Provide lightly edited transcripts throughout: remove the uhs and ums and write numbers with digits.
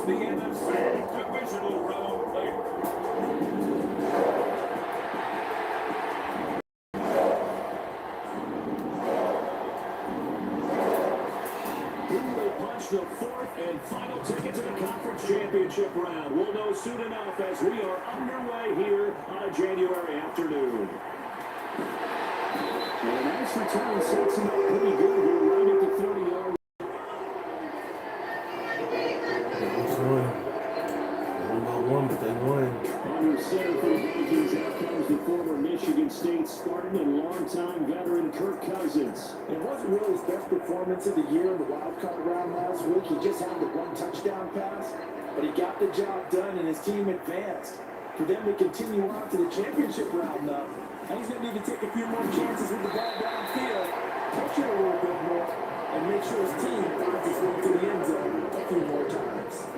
the NFC Divisional Round leader. The fourth and final ticket to the conference championship round. We'll know soon enough as we are underway here on a January afternoon. And a nice return sets him up pretty good here, right at the 30-yard. One, but they won. Under center for the Vikings, out comes the former Michigan State Spartan and longtime veteran Kirk Cousins. It wasn't really his best performance of the year in the wild card round last week. He just had the one touchdown pass, but he got the job done and his team advanced. For them to continue on to the championship round now, and he's going to need to take a few more chances with the ball downfield, push it a little bit more, and make sure his team finds its way to the end zone a few more times.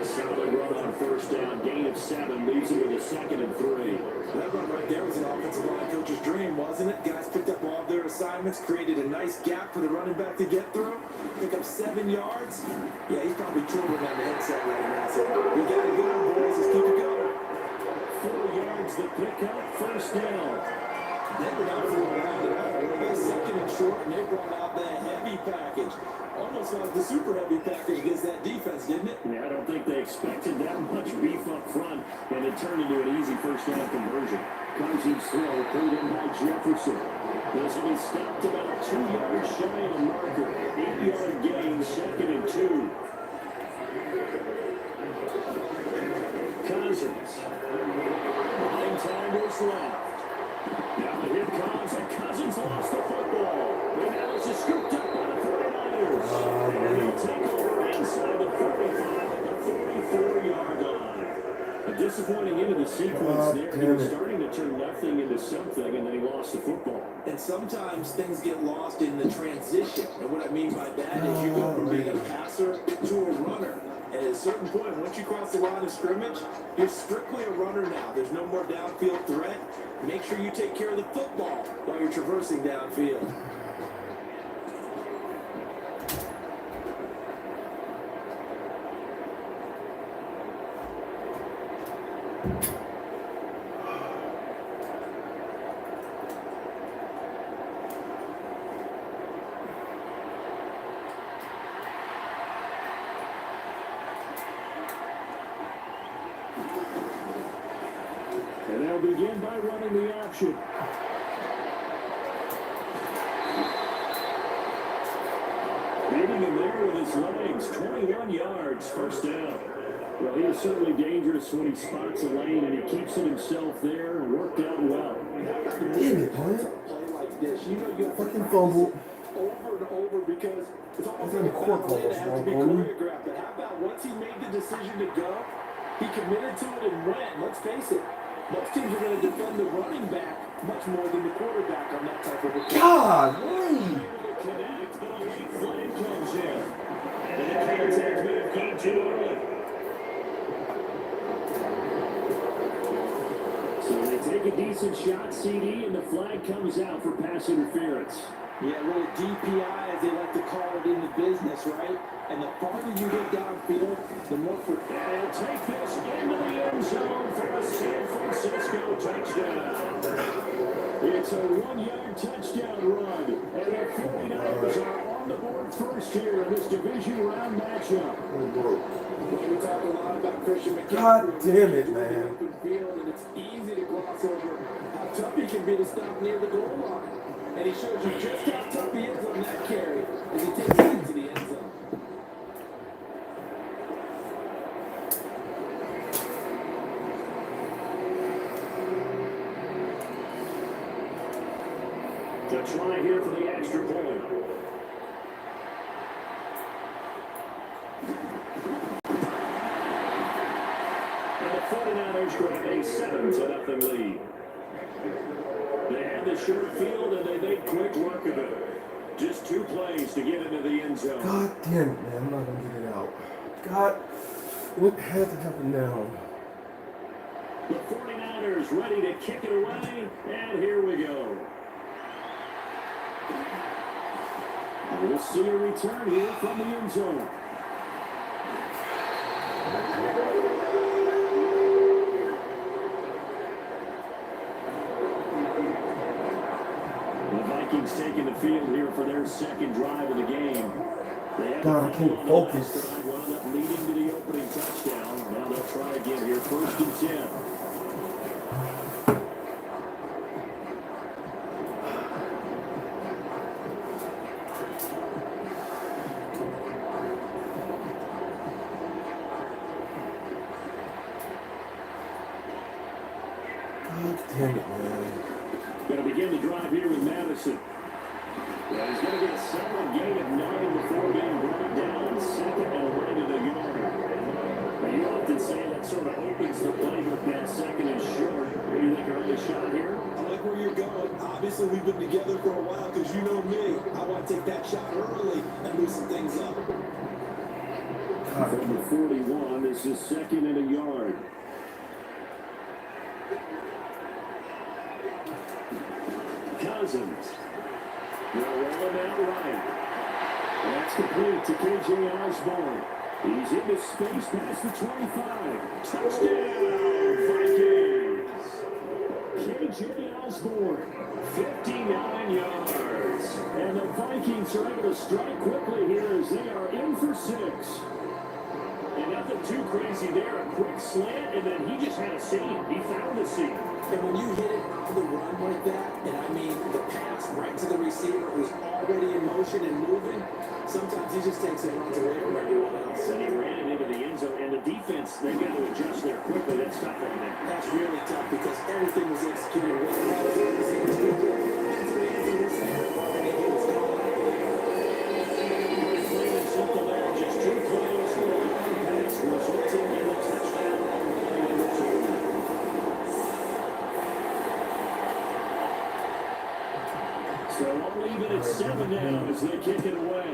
Solid run on first down, gain of 7, leaves it with a 2nd and 3. That run right there was an offensive line coach's dream, wasn't it? Guys picked up all their assignments, created a nice gap for the running back to get through, pick up 7 yards. Yeah, he's probably twirling on the headset right now. So we got it going, boys. Let's keep it going. 4 yards the pickup, first down. They were not fooling around at all. They got 2nd and short, and they brought out that heavy package. Almost like the super heavy package against that defense, didn't it? Yeah, I don't think they expected that much beef up front, and it turned into an easy first down conversion. Cousins throw pulled in by Jefferson. This will be stopped about 2 yards shy of the marker. 8-yard gain, 2nd and 2. Cousins. 9 tackles left. Now here comes, and Cousins lost the football. And now this is scooped up by the 49ers. And he'll take over inside the 45 at the 44-yard line. A disappointing end of the sequence there. He was starting to turn nothing into something, and then he lost the football. And sometimes things get lost in the transition. And what I mean by that is you go from being a passer to a runner. And at a certain point, once you cross the line of scrimmage, you're strictly a runner now. There's no more downfield threat. Make sure you take care of the football while you're traversing downfield. And they'll begin by running the option. Beating him there with his legs, 21 yards, first down. Well, he is certainly dangerous when he spots a lane, and he keeps it himself there and worked out well. Damn it, man. Play like this, you know you have Fucking fumble. over and over because it's almost like a court call, that has to be Mark. choreographed. But how about once he made the decision to go, he committed to it and went. Let's face it, most teams are going to defend the running back much more than the quarterback on that type of a play. God, wait. Connect, but a late flag comes in. And the contact may have come too early. So they take a decent shot, CD, and the flag comes out for pass interference. Yeah, a little DPI, as they like to call it in the business, right? And the farther you get downfield, the more for... And they'll take this into the end zone for a San Francisco touchdown. It's a 1-yard touchdown run, and the 49ers are on the board first here in this division round matchup. We talk a lot about Christian McCaffrey. God damn it, man. Open field, and it's easy to gloss over how tough he can be to stop near the goal line. And he shows you just how tough he is on that carry as he takes it into the end zone. To try here for the extra point. And the 49ers grab a 7-0 lead. They had the short field, and they made quick work of it. Just 2 plays to get into the end zone. God damn it, man. I'm not going to get it out. God, what had to happen now? The 49ers ready to kick it away, and here we go. We'll see a return here from the end zone. The Vikings taking the field here for their second drive of the game. God, I can't focus. Wound up leading to the opening touchdown. Now they'll try again here, 1st and 10. God damn it, man. Going to begin the drive here with Madison. Well, he's going to get a solid gain of 9 before being brought down 2nd and right of the yard. Now, you often say that sort of opens the playbook, that 2nd and short. What do you think early shot here? I like where you're going. Obviously, we've been together for a while because you know me. I want to take that shot early and loosen things up. Number 41 is his 2nd and a yard. Cousins. They'll roll him out right. That's complete to KJ Osborne. He's into space past the 25. Touchdown, Vikings. KJ Osborne, 59 yards. And the Vikings are able to strike quickly here as they are in for 6. And nothing too crazy there. A quick slant, and then he just had a seam. He found the seam. And when you hit it on the run like that, and I mean the pass right to the receiver who's already in motion and moving, sometimes he just takes it and runs away from everyone else. And he ran it into the end zone, and the defense, they got to adjust there quickly. That's tough on them. That's really tough because everything was executed well. Simple there, just too close. Pass resulting in the touchdown. So we'll leave it at 7 now as they kick it away.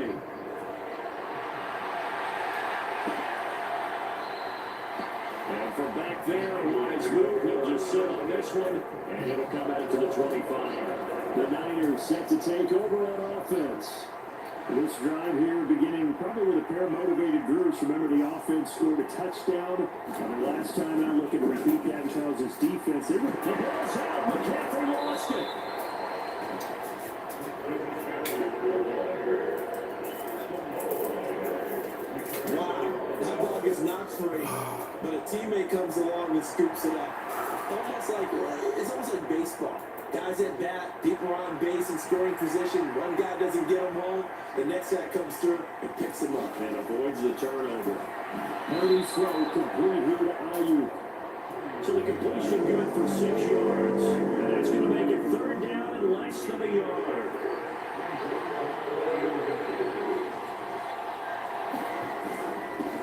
And from back there, wise move. He'll just sit on this one, and it'll come out to the 25. The Niners set to take over on offense. This drive here beginning probably with a pair of motivated Bruce. Remember, the offense scored a touchdown. And the last time I look at repeat that, Charles' defense, they were the ball's out. McCaffrey lost it. Wow, that ball gets knocked free, but a teammate comes along and scoops it up. It's almost like baseball. Guys at bat, people are on base in scoring position. One guy doesn't get him home, the next guy comes through and picks him up. And avoids the turnover. Early throw complete here to Ayuk. So the completion good for 6 yards. And that's going to make it 3rd down and less than a yard.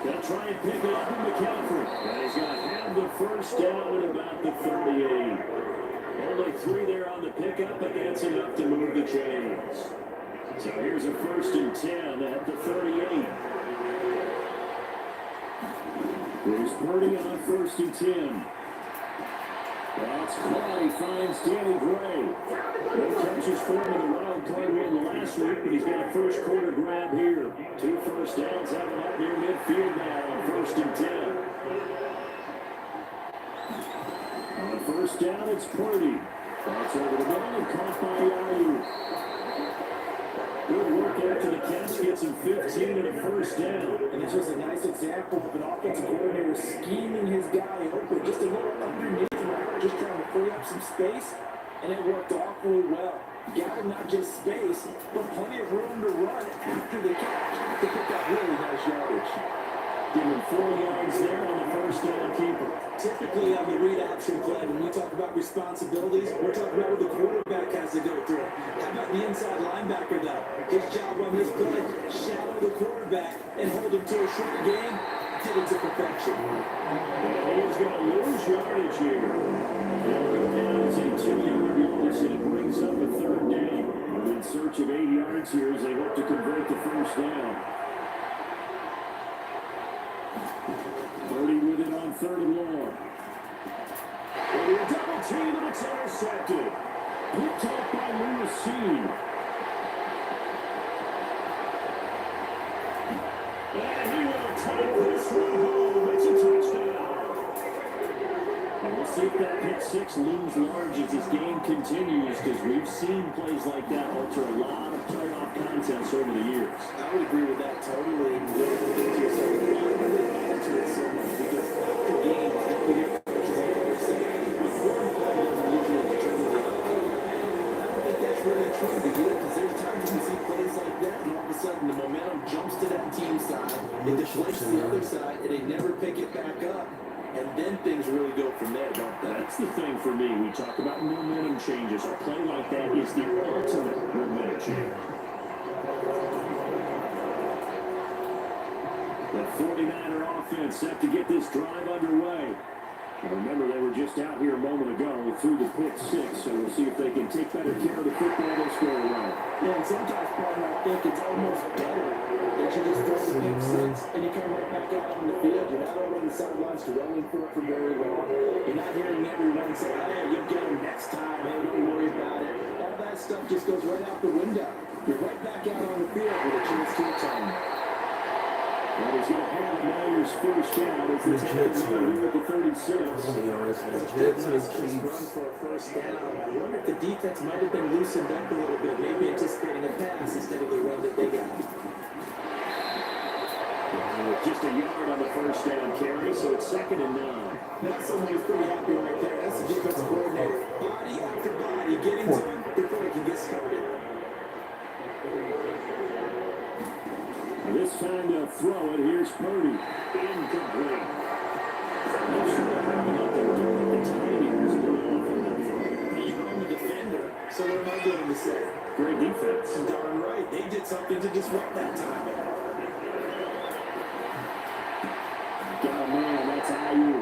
They'll try and pick it up in McCaffrey. And he's going to have the 1st down at about the 38. Only 3 there on the pickup, but that's enough to move the chains. So here's a 1st and 10 at the 38. Here's Purdy on 1st and 10. That's Clay finds Danny Gray. No catches for him in the wild card win last week, but he's got a 1st quarter grab here. 2 first downs having up near midfield now on 1st and 10. On 1st down, it's Purdy. That's over the middle and caught by Ayuk. Good work after the catch, gets him 15 and a 1st down. And this was a nice example of an offensive coordinator scheming his guy open just a little underneath him, just trying to free up some space, and it worked awfully well. Got him not just space, but plenty of room to run after the catch to pick up really nice yardage. Give him 4 yards there on the 1st down keeper. Typically on the read option play, when we talk about responsibilities, we're talking about what the quarterback has to go through. How about the inside linebacker, though? His job on this play, shadow the quarterback and hold him to a short game, get it to perfection. He's going to lose yardage here. They'll go down as a 2-yard loss, and it brings up a 3rd down. In search of 8 yards here as they hope to convert the 1st down. Purdy with it on 3rd and long. And a double team, and it's intercepted. Picked up by Lewis. And he will take this one home. It's a 6 looms large as this game continues because we've seen plays like that alter a lot of playoff contests over the years. I would agree with that totally. And why do they add to it so much? Because after games, you hear coaches like they're saying, "One play doesn't usually determine the outcome." I don't think that's really true to you because there's times you see plays like that, and all of a sudden the momentum jumps to that team side, it deflates to the other side, and they never pick it back up. And then things really go from there, don't they? That's the thing for me. We talk about momentum changes. A play like that is the ultimate momentum change. The 49er offense set to get this drive underway. And remember, they were just out here a moment ago through the pick 6, so we'll see if they can take better care of the football this go around. Yeah, and sometimes, partner, I think it's almost better that you just throw the pick 6 and you come right back out on the field. You're not over on the sidelines dwelling for it for very long. You're not hearing everyone say, "Hey, you'll get them next time. Hey, don't worry about it." All that stuff just goes right out the window. You're right back out on the field with a chance to return. Well, he's going to have Niners first down as the Jets are here at the 36. The Jets are Run for a first down. I wonder if the defense might have been loosened up a little bit, maybe anticipating a pass instead of the run that they got. Just a yard on the first down carry, so it's 2nd and 9. Now somebody's pretty happy right there. That's the defensive coordinator. Body after body, getting to him before he can get started. This time to throw it. Here's Purdy. Incomplete. Not sure what happened out there. The timing was a little off on that throw. You're on the defender, so what am I going to say? Great defense. Darn right. They did something to disrupt that time. Got a man. That's how you.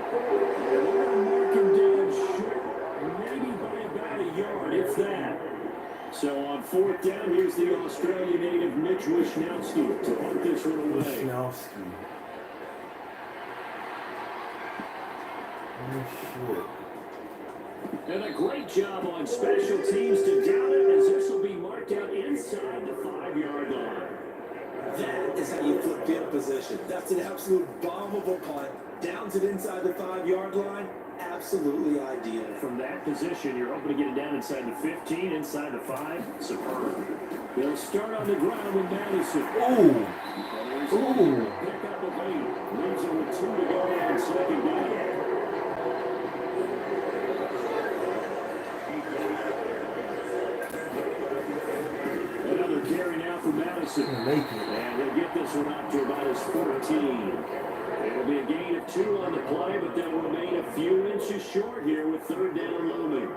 They're going to mark him down short. Maybe by about a yard, if that. So on 4th down, here's the Australian native Mitch Wishnowsky to punt this one away. Wishnowsky. Oh, shit. And a great job on special teams to down it, as this will be marked out inside the 5-yard line. That is how you flip field position. That's an absolute bombable punt. Downs it inside the 5-yard line. Absolutely ideal. From that position, you're hoping to get it down inside the 15, inside the 5. Superb. They'll start on the ground with Madison. Ooh. Ooh. Pick up a lead. Leaves it with 2 to go on 2nd down. Another carry now for Madison. And he'll get this one up to about his 14. It'll be a gain of 2 on the play, but they'll remain a few inches short here with 3rd down looming.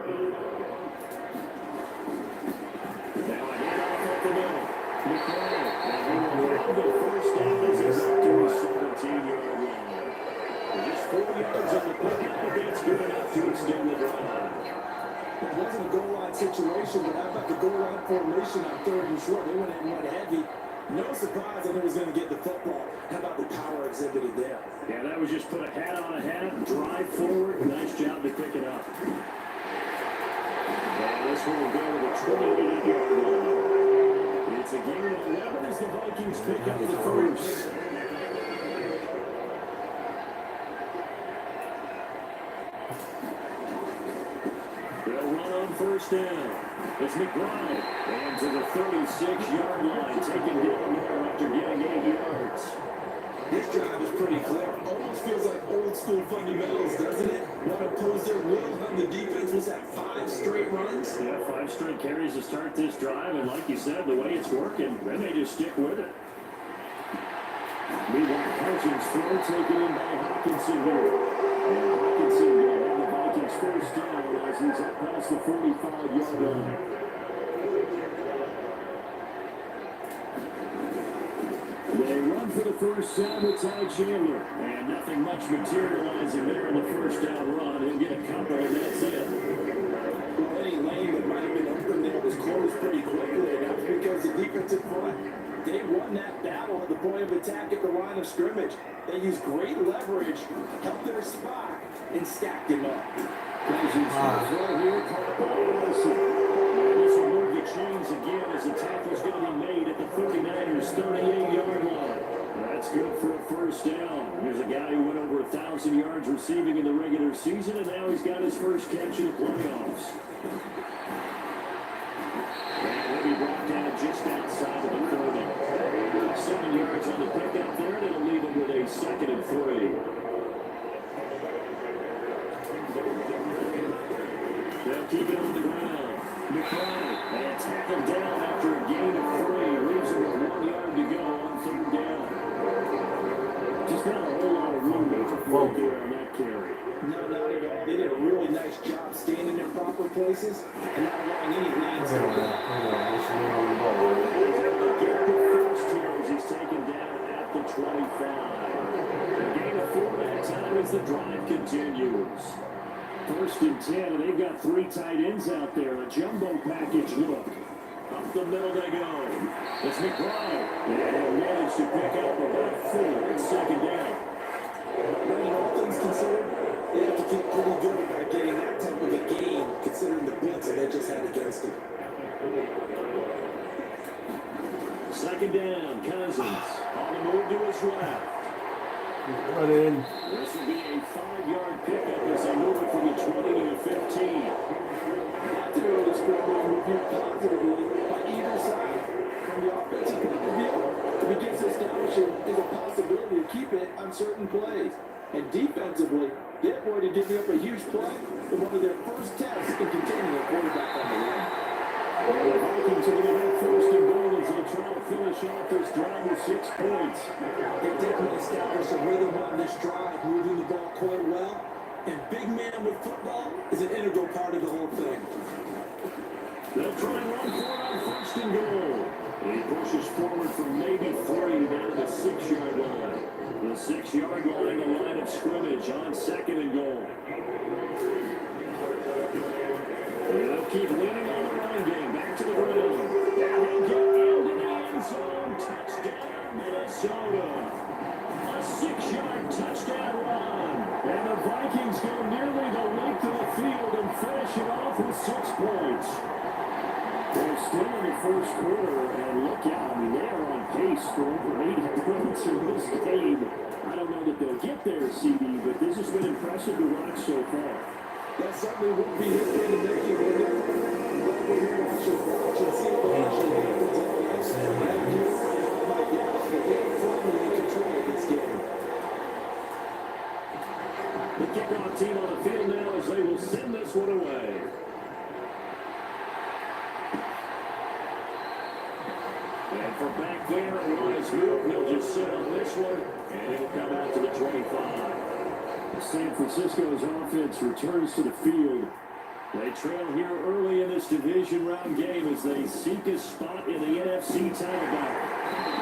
Now a handoff up the middle. McCall, and he will have the first down as he's up to his 17-yard line. Just 4 yards on the play. I think it's good enough to extend the drive. It wasn't a goal line situation, but how about the goal line formation on 3rd and short? They went in and went heavy. No surprise that he was going to get the football. How about the power exhibited there? Yeah, that was just put a hat on a hat, drive forward. Nice job to pick it up. And this one will go to the 28-yard line. It's a gain of 11 as the Vikings pick up the first. They'll run on first down. It's McBride. And to the 36-yard line, taken down there after getting 8 yards. This drive is pretty clear. Almost feels like old school fundamentals, doesn't it? One opposed their will on the defense was at 5 straight runs. Yeah, 5 straight carries to start this drive, and like you said, the way it's working, they may just stick with it. Meanwhile, Cousins throw taken in by Hawkinson here. And Hawkinson will have the Vikings first down as he's up past the 45-yard line. They run for the first down with Ty Chandler. And nothing much materializing there in the first down run. He'll get a couple, and that's it. Any lane that might have been open there was closed pretty quickly, and that's because the defensive front, they won that battle at the point of attack at the line of scrimmage. They used great leverage, held their spot, and stacked him up. Cousins right here, caught by Wilson. And this will move the chains again as the tackle's going to be made at the 49ers 38-yard line. That's good for a first down. Here's a guy who went over 1,000 yards receiving in the regular season, and now he's got his first catch in the playoffs. And he'll be brought down just outside of the 30. 7 yards on the pickup there, and it'll leave him with a 2nd and 3. They'll keep it on the ground. McCray, and tackled down after a gain of 3. Leaves him with 1 yard to go on 3rd down. Just not a whole lot of room there on that carry. No, not at all. They did a really nice job staying in their proper places and not allowing any lanes. He's taken down at the 25. A gain of 4 that time as the drive continues. 1st and 10, and they've got 3 tight ends out there. A jumbo package look. Up the middle they go. It's McBride. And he'll manage to pick up about 4. It's 2nd down. When all things considered, they have to feel pretty good about getting that type of a game, considering the blitz that they just had against them. 2nd down, Cousins on the move to his left. Run in. This will be a 5-yard pickup as they move it from the 20 to the 15. After the score being reviewed positively by either side, from the offensive point of view, it begins to establish a possibility to keep it on certain plays. And defensively, they're going to give up a huge play in one of their first tests in containing a quarterback on the run. The Vikings are going to have 1st and goal as they try to finish off this drive with 6 points. They definitely established a rhythm on this drive, moving the ball quite well. And big man with football is an integral part of the whole thing. They'll try and run for it on 1st and goal. He pushes forward from maybe 3 down to the 6-yard line. The 6-yard line, the line of scrimmage on 2nd and goal. They'll keep leaning on the run game. Back to the ground. And he'll get into the end zone. Touchdown, Minnesota. A 6-yard touchdown run. And the Vikings go nearly the length of the field and finish it off with 6 points. They're still in the first quarter, and look out. I mean, they are on pace for over 80 points in this game. I don't know that they'll get there, CD, but this has been impressive to watch so far. That certainly won't be his way to make it. We're here to watch and see what actually happens. The kickoff team on the field now as they will send this one away. And from back there, Elias Moore, he'll just sit on this one, and he'll come out to the 25. San Francisco's offense returns to the field. They trail here early in this division round game as they seek a spot in the NFC title battle.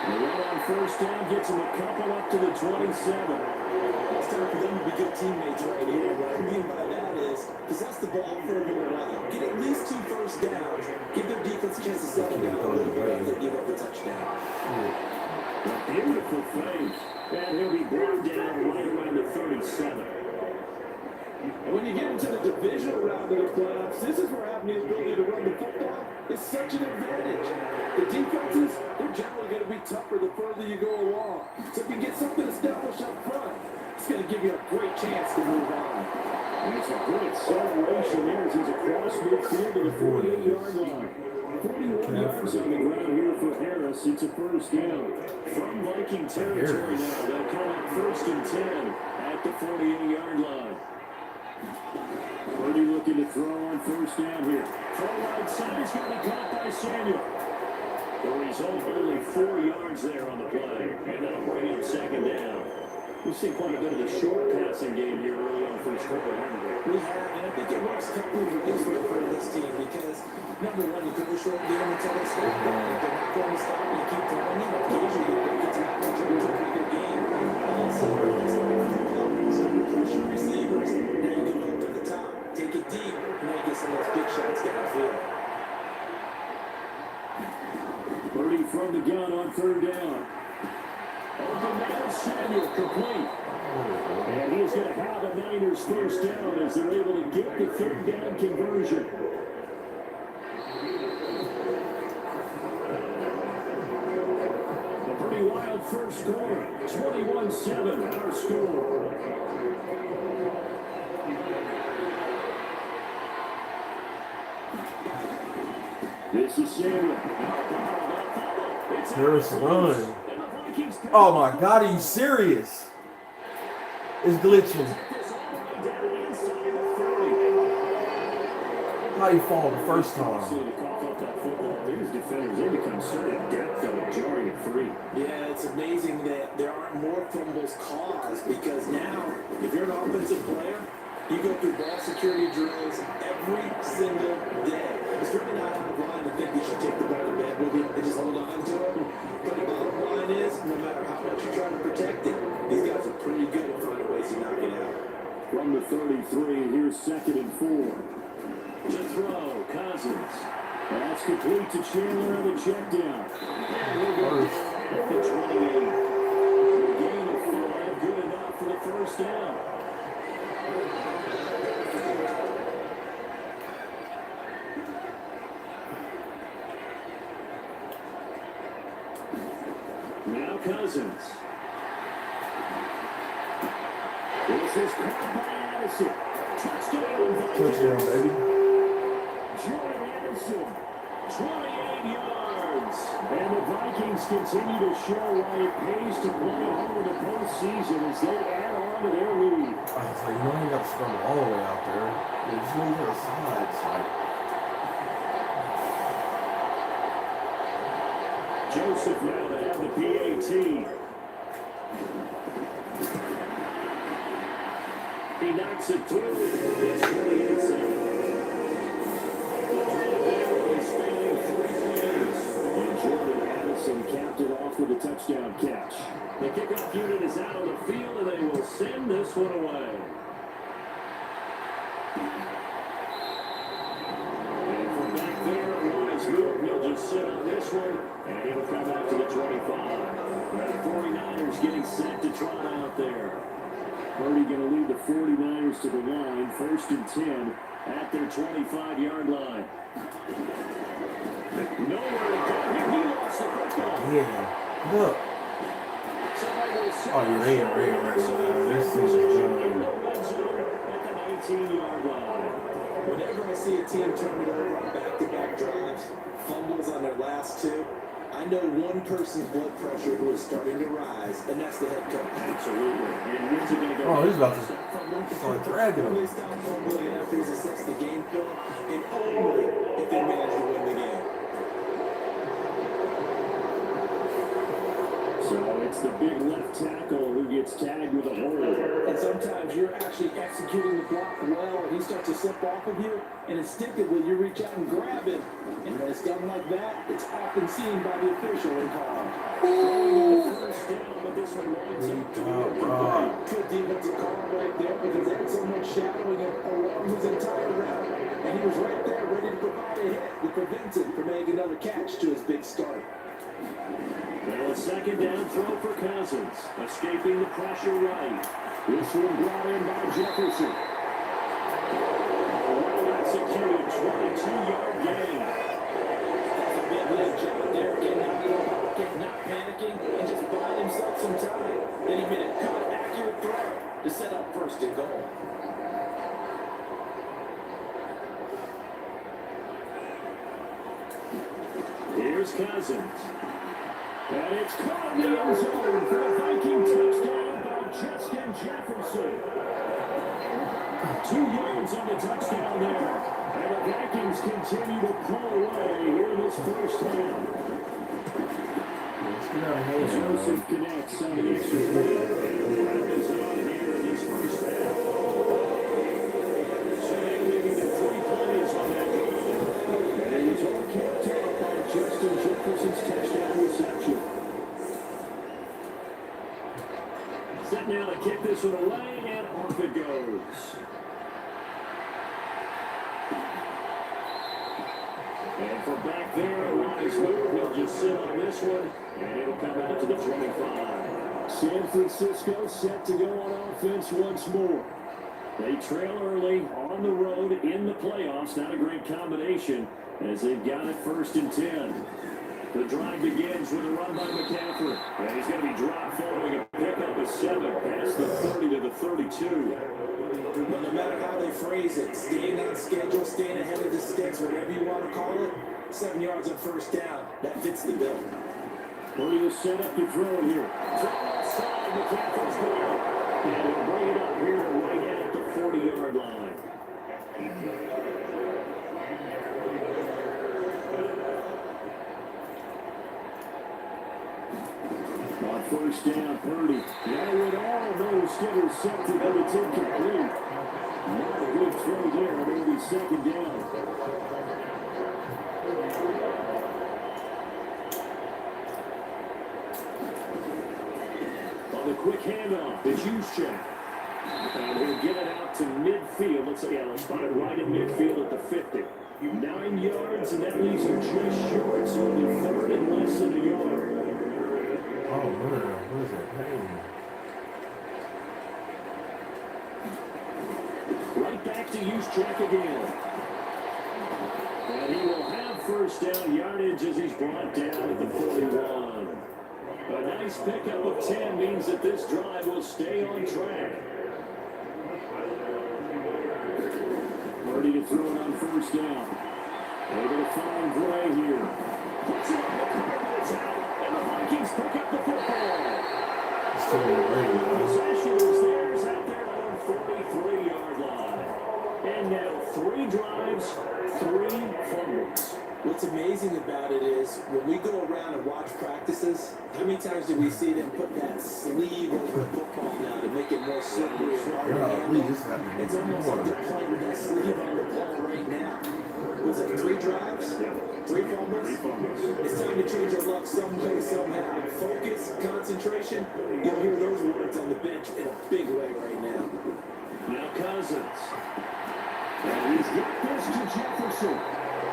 The run on 1st down gets them a couple up to the 27. It's time for them to be good teammates right here. What I mean by that is possess the ball for a little while. Get at least 2 first downs. Give their defense a chance to settle down a little bit after they give up the touchdown. A beautiful fake. And he'll be brought down right around the 37. And when you get into the divisional round of the playoffs, this is where having the ability to run the football is such an advantage. The defenses, they're generally going to be tougher the further you go along. So if you get something established up front, it's going to give you a great chance to move on. And it's a good acceleration there as he's across midfield to the 48-yard line. 41 yards on the ground here for Harris. It's a first down from Viking territory now. They'll call it 1st and 10 at the 48-yard line. Purdy looking to throw on 1st down here. Throw right side, he's going to be caught by Samuel. The result, only 4 yards there on the play. And that'll bring up 2nd down. We've seen quite a bit of the short passing game here early on 1st quarter, haven't we? We have, and I think it works completely for this team because, number one, you throw a short game until they stop. If they're not going to stop, you keep throwing it. Occasionally, you get to not contribute to a pretty good game. Also, pressure receivers, now you can look to the top, take it deep, and then get some of those big shots downfield. Purdy from the gun on 3rd down. Open now, Samuel complete. And he's going to have the Niners 1st down as they're able to get the 3rd down conversion. A pretty wild first quarter. 21-7 our score. This is Samuel. Harris run. Oh my God, are you serious? It's glitching. How you fall the first time? These defenders, they become certain depth of a jarring at three. Yeah, it's amazing that there aren't more fumbles caused because now, if you're an offensive player, you go through ball security drills every single day. It's really not out of line to think you should take the ball to bed with you and just hold on to it. But the bottom line is, no matter how much you try to protect it, these guys are pretty good at finding ways to knock it out. From the 33, here's 2nd and 4. To throw, Cousins. That's complete to Chandler on the check down. At the 28. The gain of 5, good enough for the first down. Now Cousins. This is caught by Addison. Touchdown, baby. Jordan Addison, 28 yards. And the Vikings continue to show why it pays to play home in the postseason as they add on to their lead. I was like, you don't even got to scrum all the way out there. You just leave it aside. It's like, Joseph now to have the PAT. He knocks it through. It's 28-7. And Jordan Addison capped it off with a touchdown catch. The kickoff unit is out on the field, and they will send this one away. And from back there, Wise move. He'll just sit on this one, and he'll come out to the 25. The 49ers getting set to trot out there. Purdy going to lead the 49ers to the line, 1st and 10 at their 25-yard line. Nowhere to go. He lost the football. yeah. Look. Oh, yeah, they ain't right now. This is a joke. At the 19-yard line. Whenever I see a team turn it over on back-to-back drives, fumbles on their last two, I know one person's blood pressure who is starting to rise, and that's the head coach. Absolutely. And when's it going to go? Oh, he's about to start dragging him. They stop fumbling after he's assessed the game film, and only if they manage to win the game. So it's the big left tackle who gets tagged with a hold. And sometimes you're actually executing the block well, and he starts to slip off of you, and instinctively you reach out and grab it. And when it's done like that, it's often seen by the official and called. First down, but this one winds up to be Good defensive call right there because they had someone shadowing him along his entire route. And he was right there ready to provide a hit to prevent him from making another catch to his big start. Well, a 2nd down throw for Cousins, escaping the pressure right. This one brought in by Jefferson. Well executed, 22-yard gain. That's a big leg job there, getting out of the pocket, not panicking, and just buying himself some time. Then he made a cut, accurate throw to set up 1st and goal. Here's Cousins. And it's caught in the end zone for a Viking touchdown by Justin Jefferson. 2 yards on the touchdown there. And the Vikings continue to pull away here in this first half. Joseph connects on the extra point. And that is on here in this first half. So they leading to 3 plays on that game. And it was all capped off by Justin Jefferson's touchdown reception. Set now to kick this one away, and off it goes. And from back there, Wise will just sit on this one, and it'll come out to the 25. San Francisco set to go on offense once more. They trail early on the road in the playoffs. Not a great combination as they've got it 1st and 10. The drive begins with a run by McCaffrey. And he's going to be dropped following a pickup of 7 past the 30 to the 32. But no matter how they phrase it, staying on schedule, staying ahead of the sticks, whatever you want to call it, 7 yards on first down, that fits the bill. Purdy is set up to throw it here. Throw outside, McCaffrey's going. And he'll bring it up here right at the 40-yard line. On first down, Purdy. Now with all those intercepted, but it's incomplete. Not a good throw there. It'll be second down. On the quick handoff, it's Juszczyk. And he'll get it out to midfield. Let's spot it right in midfield at the 50. 9 yards, and that leaves him just short. So it'll be third and less than a yard. Oh, man, what is that pain? Right back to Juszczyk again. And he will have first down yardage as he's brought down at the 41. A nice pickup of 10 means that this drive will stay on track. Ready to throw it on first down. Able to find Gray here. Puts it on the carpet, it's out. And the Vikings pick up the football. Possession is theirs out there on the 43-yard line. And now 3 drives, 3 fumbles. What's amazing about it is when we go around and watch practices, how many times do we see them put that sleeve over the football now to make it more slippery and harder to handle? It's almost like they're playing with that sleeve on the ball right now. Was it 3 drives? 3 fumbles? It's time to change your luck someday, somehow. Focus, concentration. You'll hear those words on the bench in a big way right now. Now Cousins. And he's got this to Jefferson.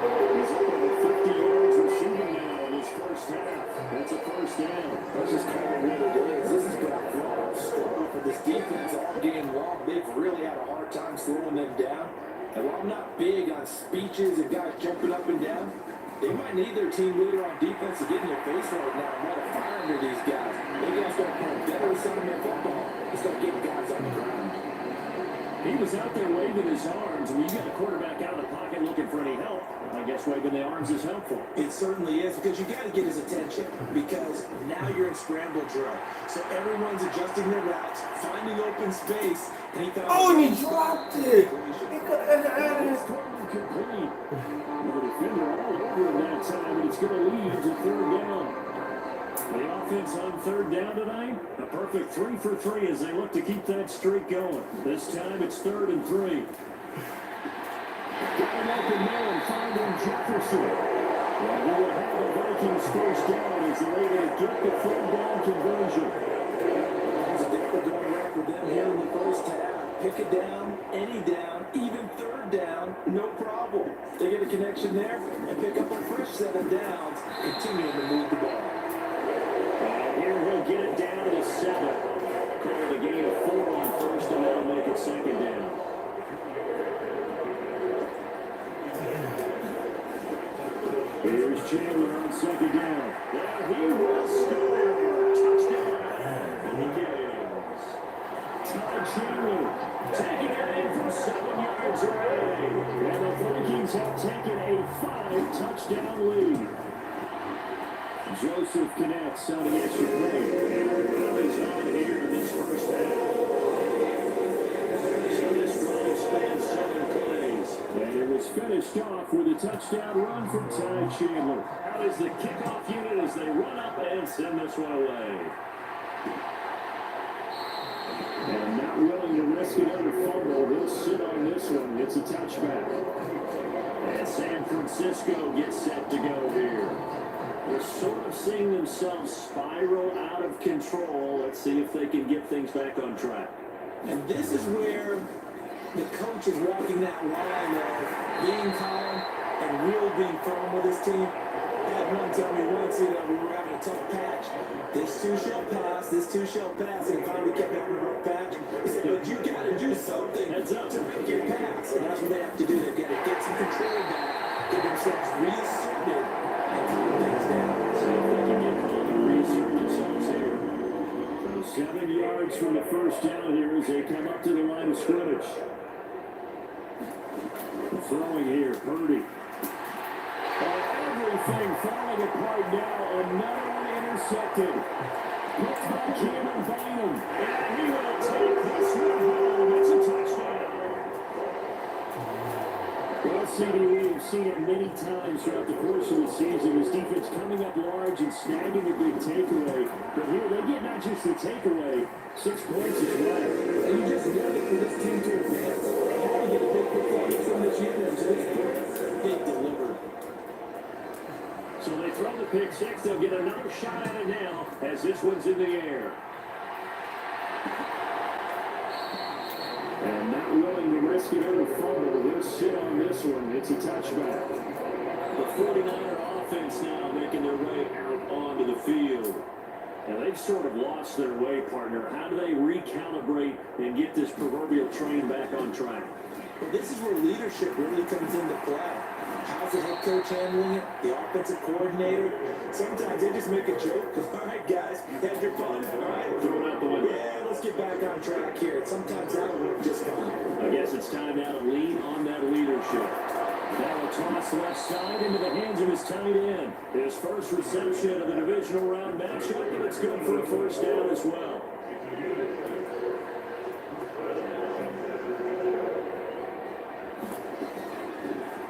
He's over 50 yards receiving now in his first half. That's a first down. Let's just call it what it is. This has been a long struggle for this defense all game long. They've really had a hard time slowing them down. And while I'm not big on speeches and guys jumping up and down, they might need their team leader on defense to get in their face right now and let a fire under these guys. They got to start playing better assignment football and start getting guys on the ground. He was out there waving his arms. When you got a quarterback out of the pocket looking for any help, I guess waving the arms is helpful. It certainly is, because you got to get his attention, because now you're in scramble drill. So everyone's adjusting their routes, finding open space, and he thought, Oh, and he dropped it! He could have had it. Complete. The defender all over him that time, and it's going to lead to third down. The offense on third down tonight, a perfect 3 for 3 as they look to keep that streak going. This time it's 3rd and 3. Got him open there and finding Jefferson. And we will have the Vikings first down as they're able to get the third down conversion. They're going right with them here in the first half. Pick it down, any down, even third down, no problem. They get a connection there and pick up a fresh set of downs, continuing to move the ball. And here we'll get it down to 7. Call the gain of 4 on first, and that'll make it second down. Here's Chandler on second down. And he will score. Touchdown. And he gains. Todd Chandler taking it in from 7 yards away. And the Vikings have taken a 5-touchdown lead. Joseph connects on the extra play. And Brown is on here in this first half. So this drive spans 7 plays. And it was finished off with a touchdown run from Ty Chandler. Out is the kickoff unit as they run up and send this one away. And not willing to risk another fumble. They'll sit on this one. It's a touchback. And San Francisco gets set to go here. They're sort of seeing themselves spiral out of control. Let's see if they can get things back on track. And this is where the coach is walking that line of being calm and really being firm with his team. I had one tell me once, we were having a tough patch. This too shall pass, this too shall pass. And finally kept having a rough patch. He said, but you got to do something to make it pass. And that's what they have to do. They've got to get some control back, get themselves reasserted, and calm things down. So 7 yards from the first down here as they come up to the line of scrimmage. Throwing here, Purdy. Everything falling apart now. Another one intercepted. Puts by Cameron Bynum. And he will take this one home. It's a touchdown. Well, CD, we've seen it many times throughout the course of the season. His defense coming up large and snagging a big takeaway. But here they get not just the takeaway, 6 points as well. And you just want it for this team to advance. You want to get a big performance from this unit. So this point, they delivered. So they throw the pick six. They'll get another shot at it now as this one's in the air. And not willing to risk it on the fumble. They'll sit on this one. It's a touchback. The 49er offense now making their way out onto the field. And they've sort of lost their way, partner. How do they recalibrate and get this proverbial train back on track? Well, this is where leadership really comes into play. How's the head coach handling it? The offensive coordinator? Sometimes they just make a joke. All right, guys, had your fun. All right, Throw it out the window. yeah, let's get back on track here. And sometimes that'll work just fine. I guess it's time now to lean on that leadership. Now a toss left side into the hands of his tight end. His first reception of the divisional round matchup, and it's good for a first down as well.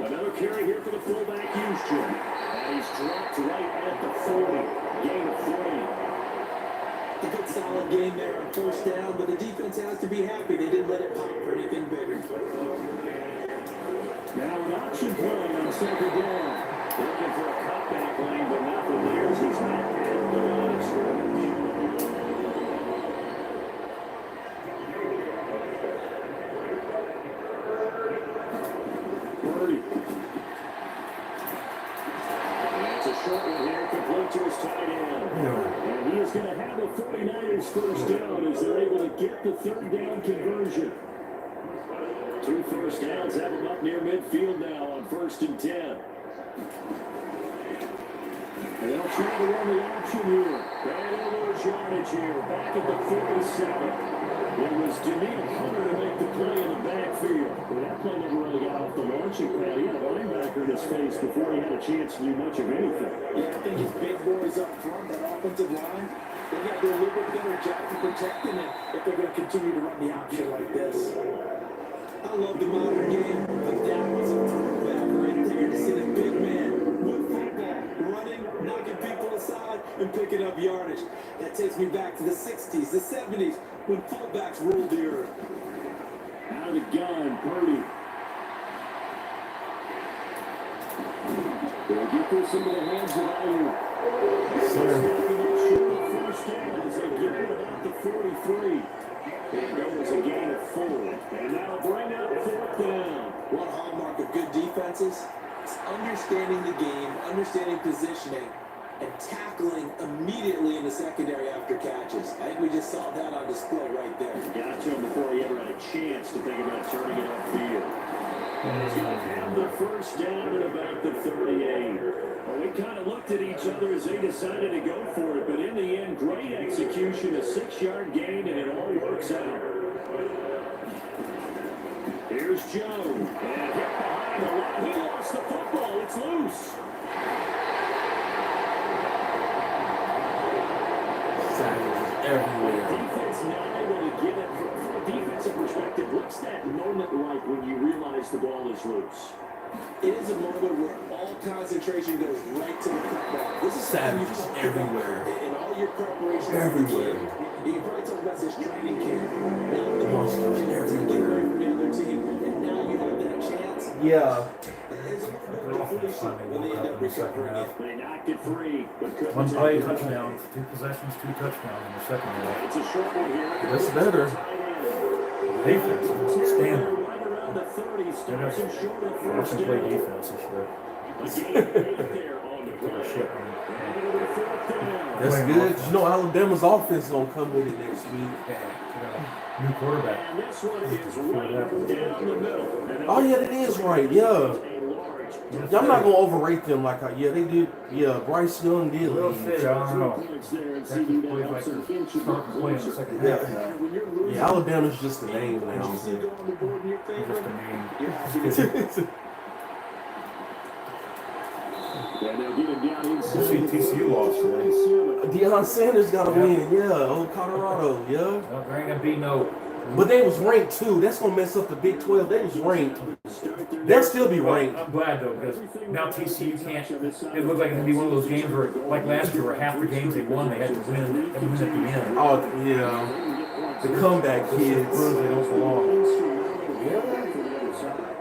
Another carry here for the fullback, Houston. And he's dropped right at the 40. Gain of 3. A good solid game there on first down, but the defense has to be happy they didn't let it pop for anything bigger. Now an option play on second down. Looking for a cutback lane, but nothing there as he's not at the line of scrimmage. Purdy. And that's a short one here, complete to his tight end. And he is going to have the 49ers first down as they're able to get the third down conversion. 2 first downs have them up near midfield now on 1st and 10. And they'll try to run the option here. And over yardage here, back at the 47. It was Daniil Hunter to make the play in the backfield. But that play never really got off the launching pad. He had a linebacker in his face before he had a chance to do much of anything. Yeah, I think his big boys up front, that offensive line, they got to do a little bit better job of protecting it if they're going to continue to run the option like this. I love the modern game, but that was a throwback right there to see the big man with football, running, knocking people aside, and picking up yardage. That takes me back to the 60s, the 70s, when fullbacks ruled the earth. Out of the gun, Purdy. They'll get this into the hands of First down as they get it about the 43. And there was a gain of 4. And that'll bring up 4th down. One hallmark of good defenses is understanding the game, understanding positioning, and tackling immediately in the secondary after catches. I think we just saw that on display right there. Got to him before he ever had a chance to think about turning it upfield. And he's going to have the first down at about the 38. Well, we kind of looked at each other as they decided to go for it, but in the end, great execution, a 6-yard gain, and it all works out. Here's Joe, and hit behind the line. He lost the football. It's loose. Everywhere. Defense now able to get it from a defensive perspective. What's that moment like when you realize the ball is loose? It is a moment where all concentration goes right to the football. This is savages everywhere. In all your preparation. Everywhere. You can probably talk about this training camp. Now the ball's everywhere to get away from the other team, and now you have that chance. Yeah. It's a when they end up recovering it. They knocked it free, but couldn't One take play, it. touchdown. 2 possessions, 2 touchdowns in the second half. It's a short one here. That's better. Defense is standard. Right around the 30, stops him short of Watch first them play down. defense this year. A gain of 8 there on the play. Shit, man. And it'll be 4th down. That's good. You know Alabama's offense gonna come with it next week. New quarterback. And this one is right down the middle. And Oh yeah, that is right. Yeah. a Yeah, I'm not gonna overrate them like they did. Yeah, Bryce Young did. Little lead. shit, I don't know. Texas plays like they're starting to play in the second half now. Yeah, Alabama's just a name now. Just a name. We'll see TCU lost today. Deion Sanders got to win. Yeah, old Colorado. Yeah. No, there ain't gonna be no. But they was ranked too. That's gonna mess up the Big 12. They was ranked. They'll still be ranked. I'm glad though, because now TCU can't. It looked like it could be one of those games where, like last year, where half the games they won, they had to win at the end. Oh yeah, the comeback kids. They don't belong.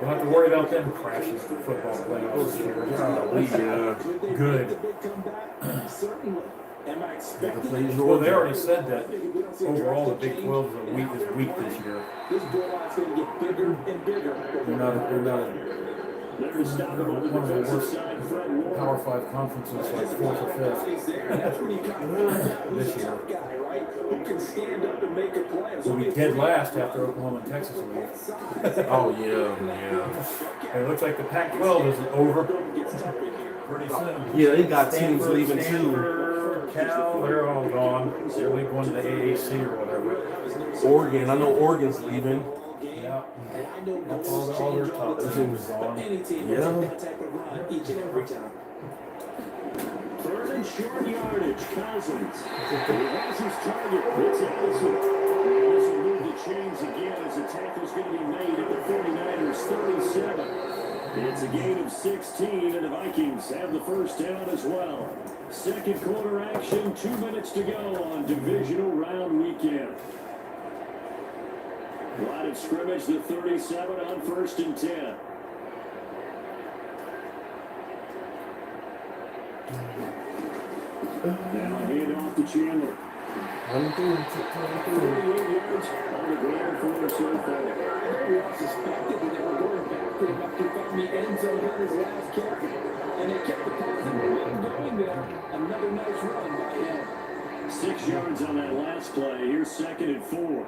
Don't have to worry about them crashing the football playoffs this year. Good. Well, they already said that overall the Big 12 is weak this year. They're not one of the worst Power 5 conferences, like 4th or 5th this year. We'll be dead last after Oklahoma and Texas leave. Oh yeah. It looks like the Pac-12 is over pretty soon. Yeah, they got teams leaving too. Stanford, Cal, they're all gone. They're going to the AAC or whatever. Oregon, I know Oregon's leaving. Yeah. All their top teams gone. Yeah. Third and short yardage, Cousins. He has his target. It's Allison. This will move the chains again as the tackle's going to be made at the 49ers 37. It's a gain of 16, and the Vikings have the first down as well. Second quarter action, 2 minutes to go on divisional round weekend. Line of scrimmage, the 37 on 1st and 10. Now hand off to Chandler. 48 yards on the ground for their so far. We all suspected that they were going back pretty much to find the end zone on his last carry. And they kept the positive momentum going there. Another nice run by him. 6 yards on that last play. Here's 2nd and 4.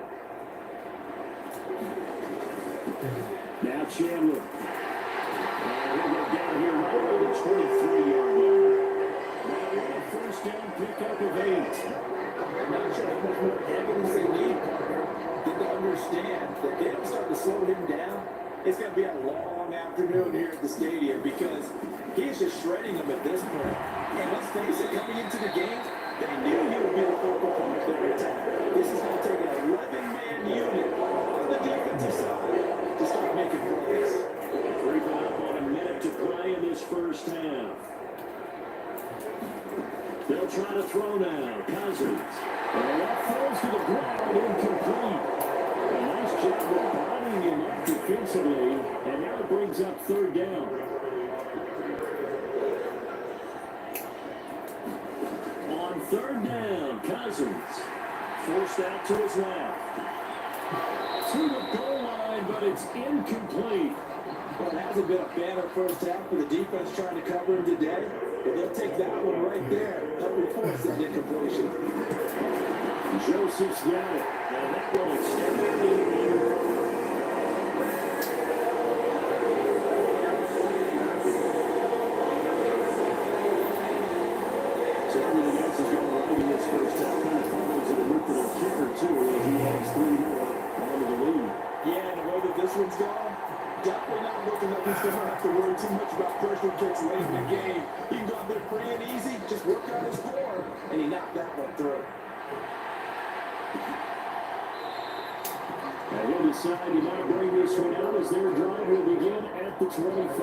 Now Chandler. And he'll go down here right around the 23-yard line. Now a first down pickup of 8. I'm not sure how much more evidence they need, partner, than to understand that they don't start to slow him down. It's going to be a long afternoon here at the stadium because he's just shredding them at this point. And let's face it, coming into the game, they knew he would be the focal point of their attack. This is going to take an 11-man unit on the defensive side to start making plays. Creeping up on a minute to play in this first half. They'll try to throw now. Cousins. And that falls to the ground, incomplete. A nice job of bombing him up defensively, and now it brings up 3rd down. On 3rd down, Cousins. Forced out to his left. To the goal line, but it's incomplete. Well, it hasn't been a banner first half for the defense trying to cover him today. But they'll take that one right there. Helping force that incompletion. Joseph's got it. And that one extended in. So everything else is going right in this first half. Kind of follows it a look at a kicker, too, as he has 3 more onto the lead. Yeah, and the way that this one's gone, definitely not looking like he's going to have to worry too much about pressure kicks late in the game. He can go out there free and easy, just work on his core, and he knocked that one through. And he'll decide to not bring this one out as their drive will begin at the 25.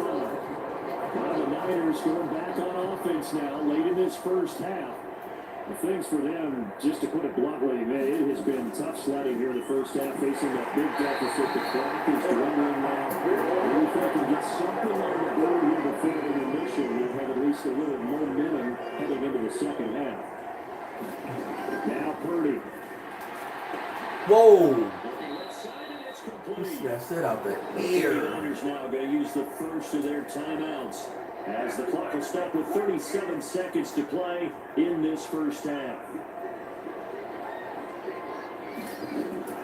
Now the Niners going back on offense now late in this first half. The things for them, just to put it bluntly, it has been tough sledding here in the first half, facing that big deficit. The clock is dwindling now. And if they can get something on the board here before intermission, you'll have at least a little momentum heading into the second half. Now Purdy. Whoa! Complete. Snatched that out the The air. Niners now going to use the first of their timeouts as the clock will stop with 37 seconds to play in this first half.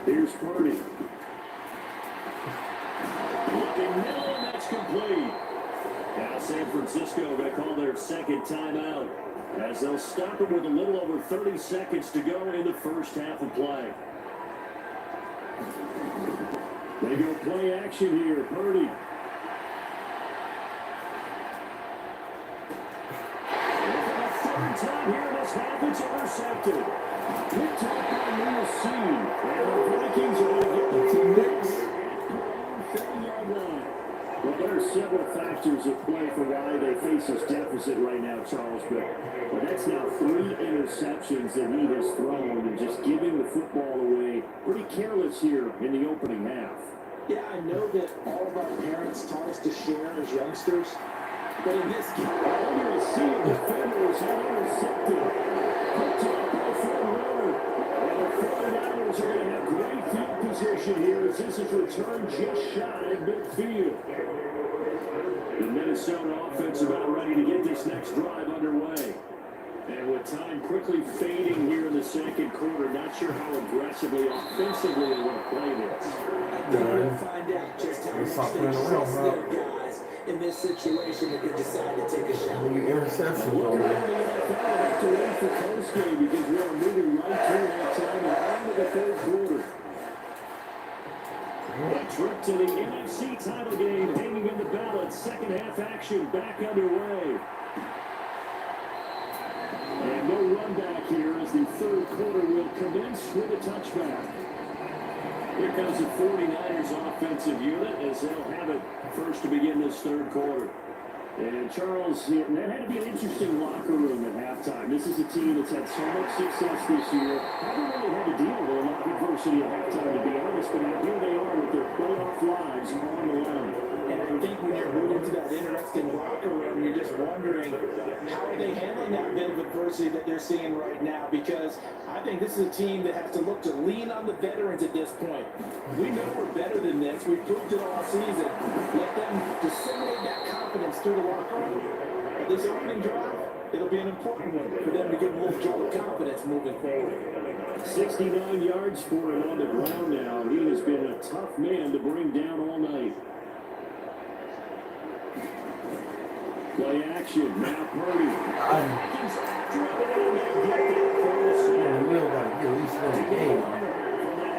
Here's Purdy. Looking middle, and that's complete. Now San Francisco going to call their second timeout as they'll stop it with a little over 30 seconds to go in the first half of play. They go play action here. Purdy. Time here in this half, it's intercepted. Picked up by Lewis C. And the Vikings are going to get the mix. 30-yard line. Well, there are several factors at play for why they face this deficit right now, Charles. But that's now 3 interceptions that he has thrown and just giving the football away. Pretty careless here in the opening half. Yeah, I know that all of our parents taught us to share as youngsters. But in this game, all you will see of defenders have intercepted. Picked up by Fred Warner. And the 49ers are going to have great field position here as this is returned just shy of midfield. The Minnesota offense about ready to get this next drive underway. And with time quickly fading here in the second quarter, not sure how aggressively, offensively they want to play this. We'll find out just how much they trust their guys in this situation that they decide to take a shot. Interception. We'll have to wait for postgame because we are moving right through that time and on to the third quarter. A trip to the NFC title game hanging in the balance. Second half action back underway. And no run back here as the third quarter will commence with a touchback. Here comes the 49ers offensive unit as they'll have it first to begin this third quarter. And Charles, that had to be an interesting locker room at halftime. This is a team that's had so much success this year. Haven't really had to deal with a lot of adversity at halftime, to be honest, but now here they are with their playoff lives on the line. And I think when you're moving into that interesting locker room, you're just wondering how are they handling that bit of adversity that they're seeing right now, because I think this is a team that has to look to lean on the veterans at this point. We know we're better than this. We've proved it all season. Let them disseminate that confidence through the locker room. But this opening drive, it'll be an important one for them to get a little jolt of confidence moving forward. 69 yards for him on the ground now. He has been a tough man to bring down all night. Play action. Now Purdy.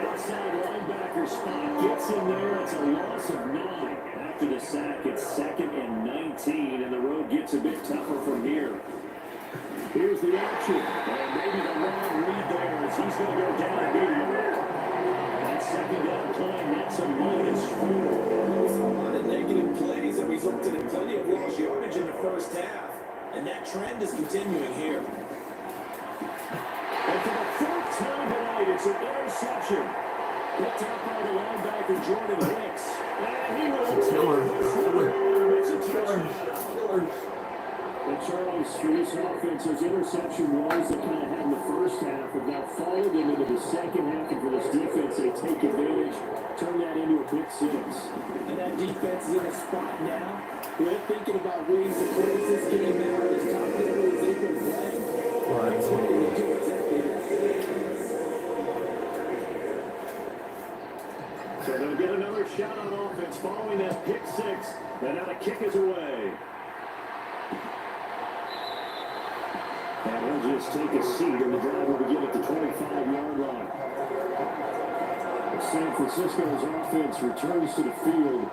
Outside linebacker spot gets in there. It's a loss of 9. After the sack, it's 2nd and 19, and the road gets a bit tougher from here. Here's the action, and maybe the long read there as he's going to go down big. That second down play, that's a -4. There's a lot of negative plays that resulted in plenty of lost yardage in the first half, and that trend is continuing here. And for the 4th time tonight, it's an interception. Picked out by the linebacker, Jordan Hicks. And he will take this. It's a touchdown. And Charles, for this offense, those interception ones that kind of had in the first half have now followed them into the second half, and for this defense, they take advantage, turn that into a pick 6. And that defense is in a spot now. We're thinking about ways to close this game out as confidently as they've been playing. That's what they will do exactly that. So they'll get another shot on offense following that pick 6, and now the kick is away. And he'll just take a seat, and the drive will begin at the 25-yard line. San Francisco's offense returns to the field.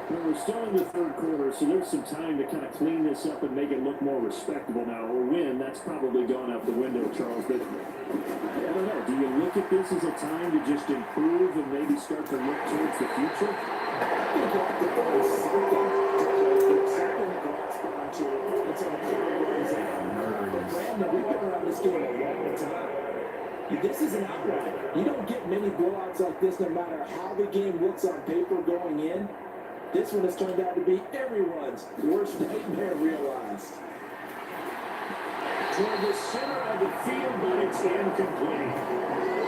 We're still in the third quarter, so there's some time to kind of clean this up and make it look more respectable now. Or win, that's probably gone out the window, Charles. But I don't know. Do you look at this as a time to just improve and maybe start to look towards the future? I think you have to find something to grasp onto until the game runs out. Brandon, we've been around this game a long time. This is an outright. You don't get many blowouts like this no matter how the game looks on paper going in. This one has turned out to be everyone's worst nightmare realized. Toward the center of the field, but it's incomplete.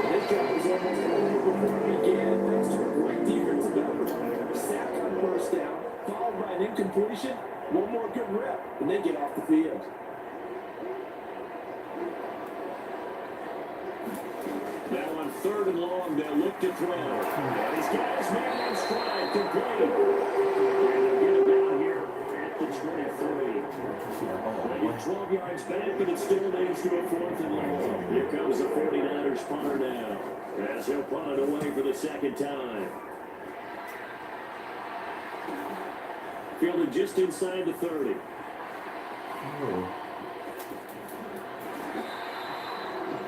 This drive was almost over before it began, thanks to a great defensive effort. Sack on first down, followed by an incompletion. One more good rep, and they get off the field. Now on 3rd and long, they'll look to throw. And he's got his man in stride, complete. And they'll get him down here at the 20. 5 yards back, but it still leads to a 4th and long. Here comes the 49ers punter now, as he'll punt it away for the second time. Fielded just inside the 30. Oh.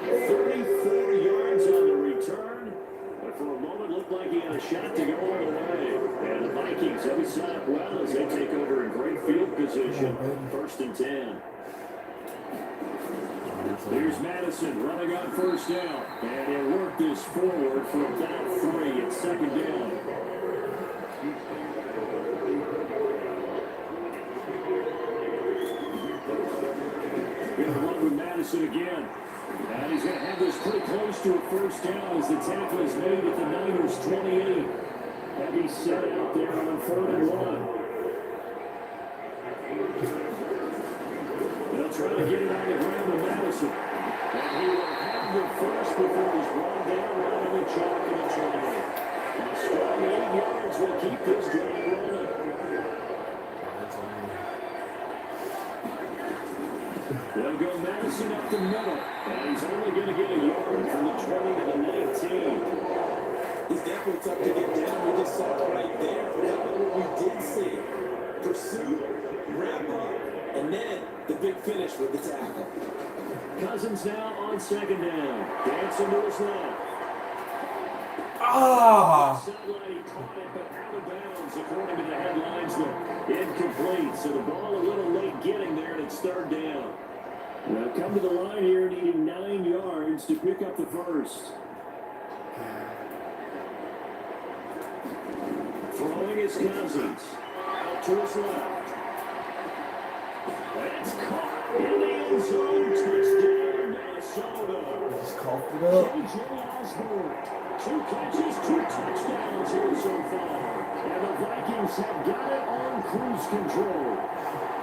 34 yards on the return, but for a moment looked like he had a shot to go all the way. And the Vikings have set up well as they take over in great field position. 1st and 10. Here's Madison running on 1st down, and he'll work this forward for about 3. It's 2nd down. Gonna run with Madison again. And he's going to have this pretty close to a 1st down as the tackle is made at the Niners 28. Heavy set out there on 3rd and 1. They'll try to get it on the ground to Madison. And he will have the first before he's run down right on the chalk in the try. A strong 8 yards will keep this drive rolling. They'll go Madison up the middle, and he's only going to get a yard from the 20 to the 19. He's definitely tough to get down. We just saw it right there. But how about what we did see? Pursuit, wrap up, and then the big finish with the tackle. Cousins now on 2nd down. Dancing to his left. Sideline, he caught it, but out of bounds, according to the headlines. Incomplete, so the ball a little late getting there, and it's 3rd down. Now come to the line here, needing 9 yards to pick up the first. Throwing is Cousins. Out to his left. That's caught in the end zone. Touchdown, Minnesota. Just coughed it up. J.J. Osborne. 2 catches, 2 touchdowns here so far. And the Vikings have got it on cruise control.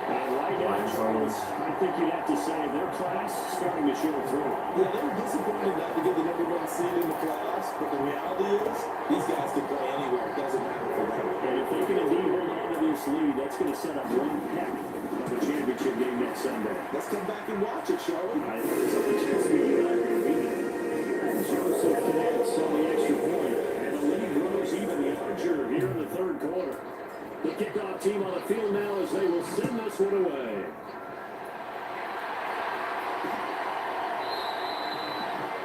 And right now, Charles, I think you'd have to say their class starting to show through. Yeah, they were disappointed not to get the #1 seed in the playoffs, but the reality is these guys can play anywhere. It doesn't matter for them. And if they can indeed hold on to this lead, that's going to set up one heck of a championship game next Sunday. Let's come back and watch it, shall we? I think there's a good chance we are going to beat it. Joseph connects on the extra point, and the lead grows even larger here in the 3rd quarter. The kickoff team on the field now as they will send this one away.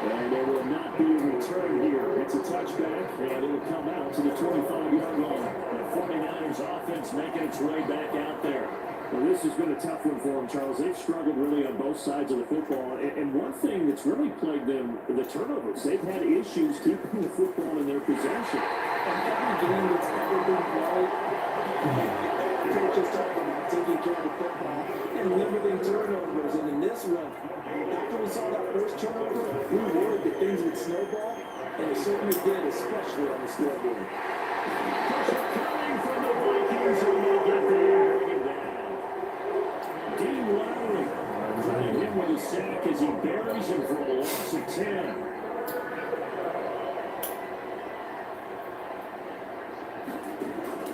And there will not be a return here. It's a touchback, and it will come out to the 25-yard line. The 49ers offense making its way back out there. Well, this has been a tough one for them, Charles. They've struggled really on both sides of the football. And one thing that's really plagued them, the turnovers. They've had issues keeping the football in their possession. And every game that's ever been played, coaches talk about taking care of the football and limiting turnovers. And in this one, after we saw that first turnover, we worried that things would snowball, and it certainly did, especially on the scoreboard. Pressure coming from the Vikings, and they get there and bring it down. Dean Lowry trying him with a sack as he buries him for a loss of 10.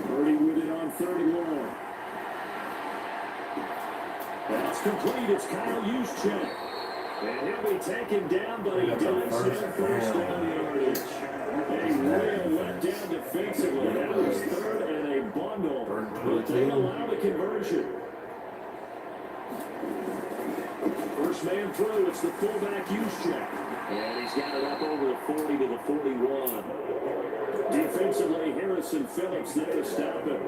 Birdie with it on 3rd and long. That's complete. It's Kyle Juszczyk. And he'll be taken down, but he does have 1st down yardage. A real letdown defensively. That was 3rd and a bundle, but they allow the conversion. First man through, it's the fullback Juszczyk. And he's got it up over the 40 to the 41. Defensively, Harrison Phillips there to stop it.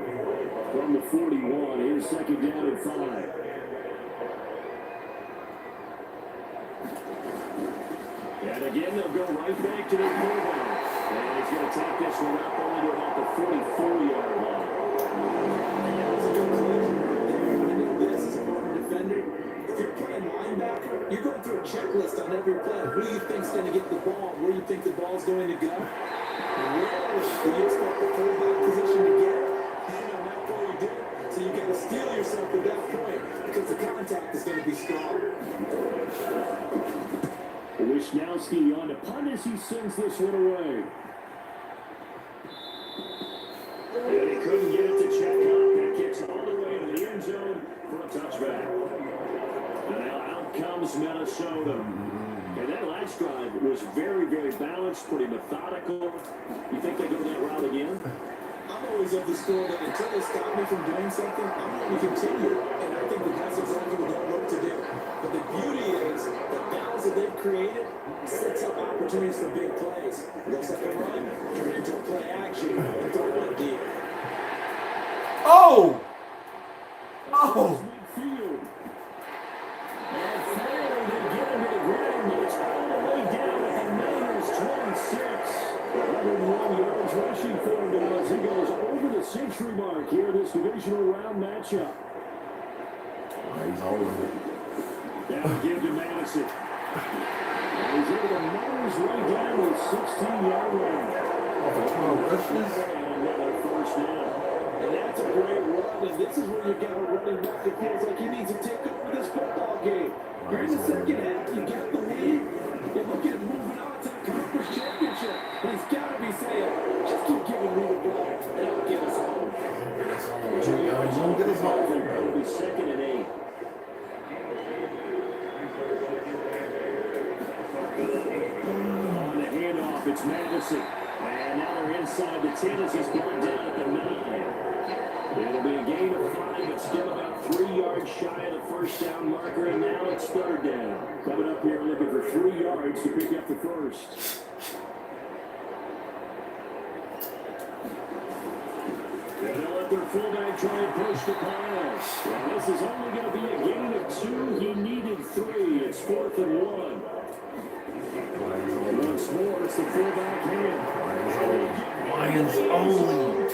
From the 41, here's 2nd down and 5. And again, they'll go right back to their quarterback. And he's going to take this one up only to about the 44-yard line. That was a good play right there. I know this is a former defender. If you're playing linebacker, you're going through a checklist on every play. Who do you think's going to get the ball? Where do you think the ball's going to go? And where do you expect the fullback position to get? And on that play you did. So you got to steel yourself at that point because the contact is going to be strong. Wisnowski on to punt as he sends this one away. And he couldn't get it to check up. It kicks all the way to the end zone for a touchback. And comes Minnesota. And that last drive was very, very balanced, pretty methodical. You think they go that route again? I'm always of the school that until they stop me from doing something, I'm going to continue. And I think that's exactly what they'll look to do. But the beauty is, the balance that they've created sets up opportunities for big plays. Looks like a run, turn into a play action, and throw it deep. Oh! Oh! Midfield. And finally they get him to the ground, but it's all the way down at the Niners 26. 101 yards rushing for him as he goes over the century mark here in this divisional round matchup. He's all over it. Now give to Madison. And he's able to motor his way down with 16-yard line. Off of 12 rushes. And another first down. And that's a great run, and this is where you got a running back that feels like he needs to take over this football game. You're in the second half, you got the lead, and look at him moving on to the conference championship. And he's got to be saying, just keep giving me the ball, and I'll get us home. He's gonna get us home. It'll be 2nd and 8. On the handoff, it's Madison. And now they're inside the 10 as he's brought down at the 9. It'll be a gain of 5, but still about 3 yards shy of the first down marker, and now it's 3rd down. Coming up here looking for 3 yards to pick up the first. And they'll let their fullback try and push the pass. And this is only going to be a gain of 2. He needed 3. It's 4th and 1. Once more, it's the fullback hand. Lions only.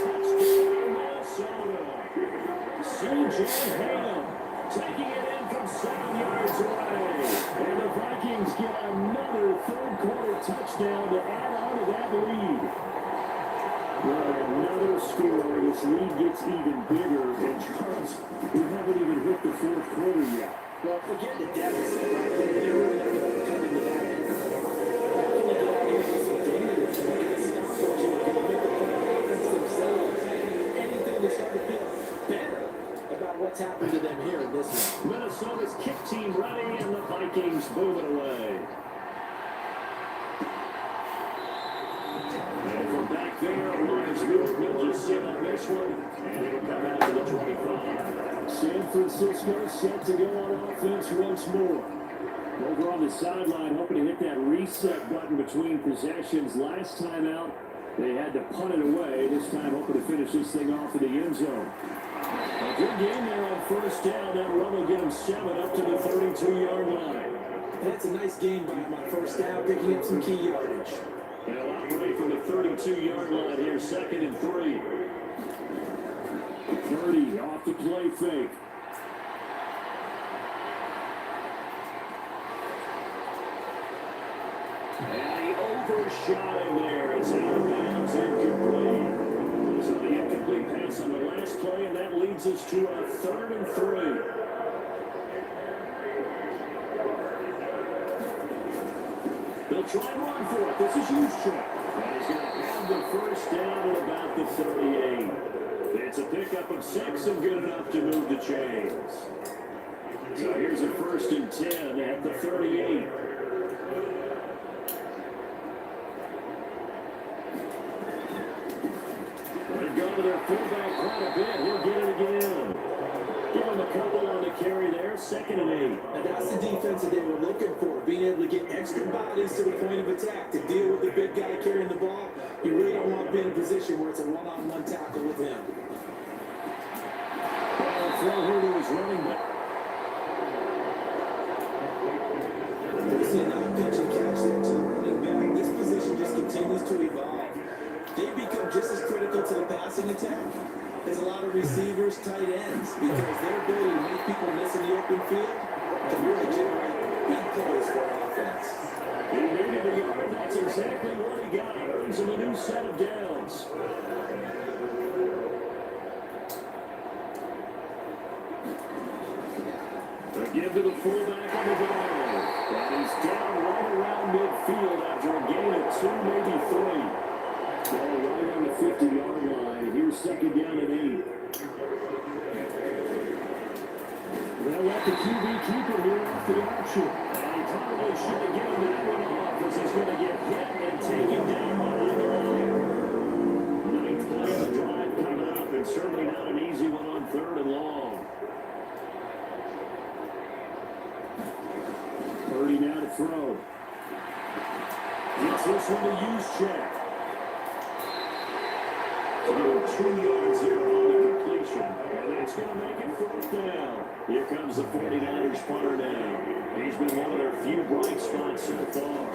C.J. Ham taking it in from 7 yards away. And the Vikings get another third-quarter touchdown to add on to that lead. Well, another score. This lead gets even bigger. And Charles, we haven't even hit the 4th quarter yet. Well, forget the deficit. They're really not going to cut into that. How can they get out here with some data that's going to stop what you can make the offense themselves? Anything to start to feel better about what's happened to them here in this one. Minnesota's kick team ready, and the Vikings moving away. And from back there, Lawrence will just sit on this one, and it'll come out to the 25. San Francisco set to go on offense once more. Over on the sideline, hoping to hit that reset button between possessions. Last time out, they had to punt it away. This time, hoping to finish this thing off in the end zone. A good game there on first down. That run will get him 7 up to the 32-yard line. That's a nice game by him on first down, picking up some key yardage. They'll operate from the 32-yard line here, 2nd and 3. 30 off the play fake. And he overshot him there. It's out of bounds, incomplete. So the incomplete pass on the last play, and that leads us to a 3rd and 3. They'll try and run for it. This is Juszczyk. And he's going to have the first down at about the 38. It's a pickup of 6 and good enough to move the chains. So here's a 1st and 10 at the 38. They've gone to their fullback quite a bit. He'll get it again. Give him a couple on the carry there. 2nd and 8. And that's the defense that they were looking for, being able to get extra bodies to the point of attack to deal with the big guy carrying the ball. You really don't want to be in a position where it's a one-on-one tackle with him. Throw here to his running back. We see another pitch and catch there to the running back. This position just continues to evolve. They become just as critical to the passing attack as a lot of receivers, tight ends, because their ability to make people miss in the open field can really generate big plays for offense. He made it a yard. That's exactly what he got. Earns him a new set of downs. Give to the fullback on the drive. And he's down right around midfield after a gain of 2, maybe 3. Ball right on the 50-yard line. And here's 2nd down and 8. They'll let the QB keeper here off the action. And he probably should have given that one off as he's going to get hit and taken down behind the line. Ninth play of the drive coming up, and certainly not an easy one on 3rd and long. Purdy now to throw. Gets this one to Juszczyk. 2 yards here on the completion. And it's going to make it 4th down. Here comes the 49ers punter now. He's been one of their few bright spots so far.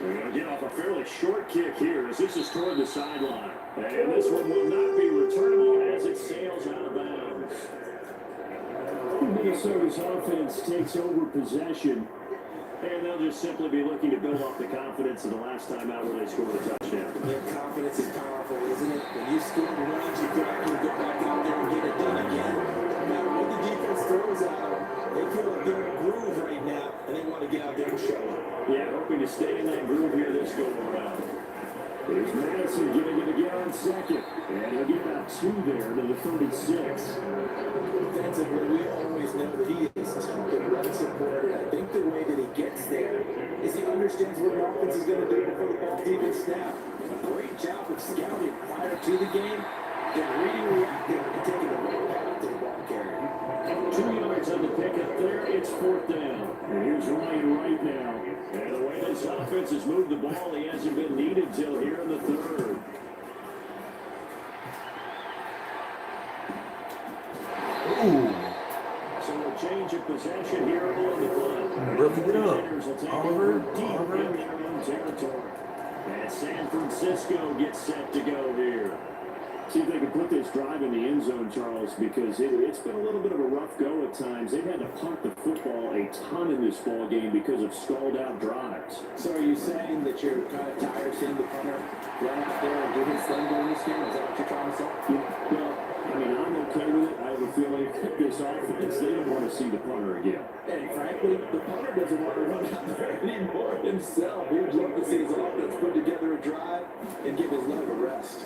They're going to get off a fairly short kick here as this is toward the sideline. And this one will not be returnable as it sails out of bounds. Minnesota's offense takes over possession. And they'll just simply be looking to build off the confidence of the last time out where they scored a touchdown. Their confidence is powerful, isn't it? When you score runs, you feel like you can go back out there and get it done again. No matter what the defense throws at them, they feel like they're in a groove right now, and they want to get out there and show it. Yeah, hoping to stay in that groove here this go around. There's Madison getting it again on 2nd. And he'll get about 2 there to the 36. Defensively, we always know that he is tough and run supported. I think the way that he gets there is he understands what the offense is going to do before the ball's even snapped. A great job of scouting prior to the game, then reading, reacting, and taking the right path to the ball carrier. 2 yards on the pickup there. It's 4th down. And here's Ryan right now. And the way this offense has moved the ball, he hasn't been needed till here in the 3rd. Ooh. So a change of possession here on the play. Really get up. Oliver. Deep in their own territory. And San Francisco gets set to go here. See if they can put this drive in the end zone, Charles, because it's been a little bit of a rough go at times. They've had to punt the football a ton in this ball game because of stalled out drives. So are you saying that you're kind of tired of seeing the punter run out there and do his thing during this game? Is that what you're trying to say? Well, I mean, I'm okay with it. I have a feeling that this offense, they don't want to see the punter again. And frankly, the punter doesn't want to run out there anymore himself. He would love to see his offense put together a drive and give his leg a rest.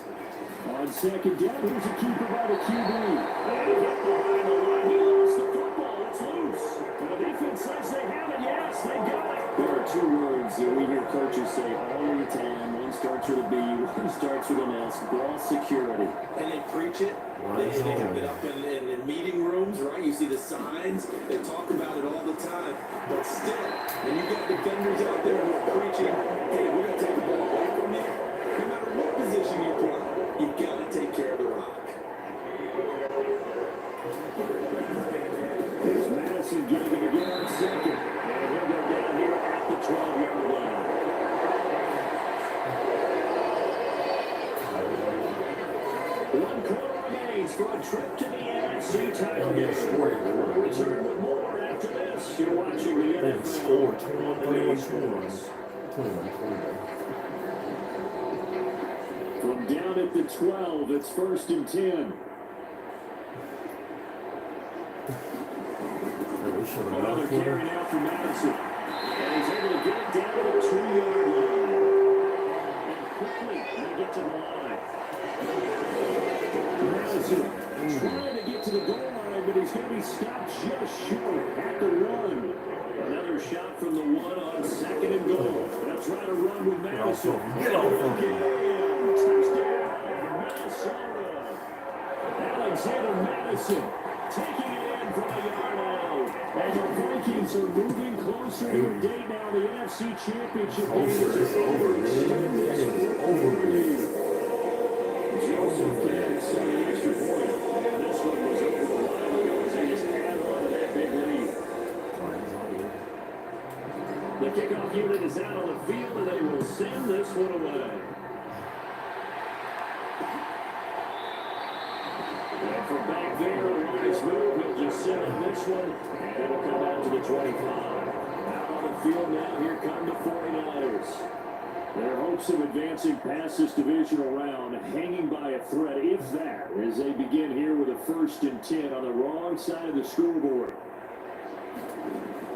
On 2nd down, here's a keeper by the QB. And he got behind the line. He lost the football. It's loose. And the defense says they have it. Yes, they got it. There are 2 words that we hear coaches say all the time. One starts with a B, one starts with an S. Ball security. And they preach it. They have it up in meeting rooms, right? You see the signs. They talk about it all the time. But still, when you got defenders out there who are preaching, hey, we're going to take the ball away from you, no matter what position you play, you've got to take care of the rock. There's Madison getting it again on 2nd. And he'll go down here at the 12-yard line. One quarter remains for a trip to the NFC title game. We'll return with more after this. You're watching the NFL. Score 21 scores. From down at the 12, it's 1st and 10. Another carry now for Madison. And he's able to get it down to the 2-yard line. And quickly, they get to the line. Madison trying to get to the goal line, but he's going to be stopped just short at the 1. Another shot from the 1 on 2nd and goal. They'll try to run with Madison. Get off of him. Touchdown, Minnesota. Alexander Madison taking it in from a yard out. And the Vikings are moving closer to a date now. The NFC Championship game is over. Joseph Cannon set an extra point. This one was over the line because they just had on to that big lead. The kickoff unit is out on the field, and they will send this one away. And from back there, Rice move. He'll just send on this one, and it'll come out to the 25. Out on the field now, here come the 49ers. Their hopes of advancing past this divisional round hanging by a thread, if that, as they begin here with a 1st and 10 on the wrong side of the scoreboard.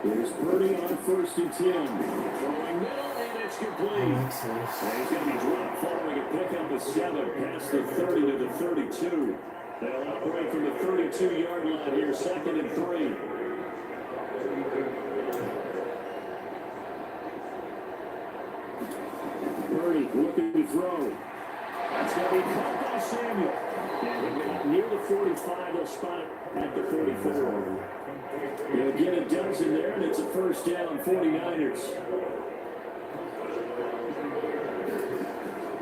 There's Purdy on 1st and 10. Throwing middle, and it's complete. And he's going to be dropped following a pickup of 7 past the 30 to the 32. They'll operate from the 32-yard line here, 2nd and 3. Purdy looking to throw. That's going to be caught by Samuel. And near the 45, they'll spot it at the 44. They'll get a dozen there, and it's a first down, 49ers.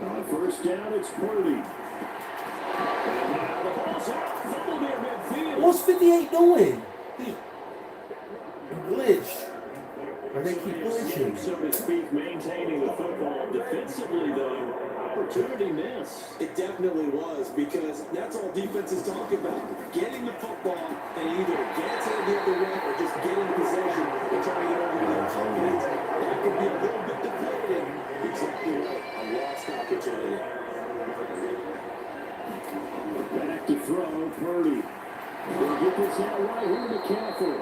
On first down, it's Purdy. And now the ball's out. Fumble near midfield. What's 58 doing? He glitched. Or they keep glitching. So to speak, maintaining the football. Defensively, though, opportunity miss. It definitely was, because that's all defenses talk about. Getting the football and either get it the other way or just getting possession and trying to get over the opponent. That could be a little bit deflating. Exactly right. A lost opportunity. Back to throw, Purdy. They'll get this out right here to McCaffrey.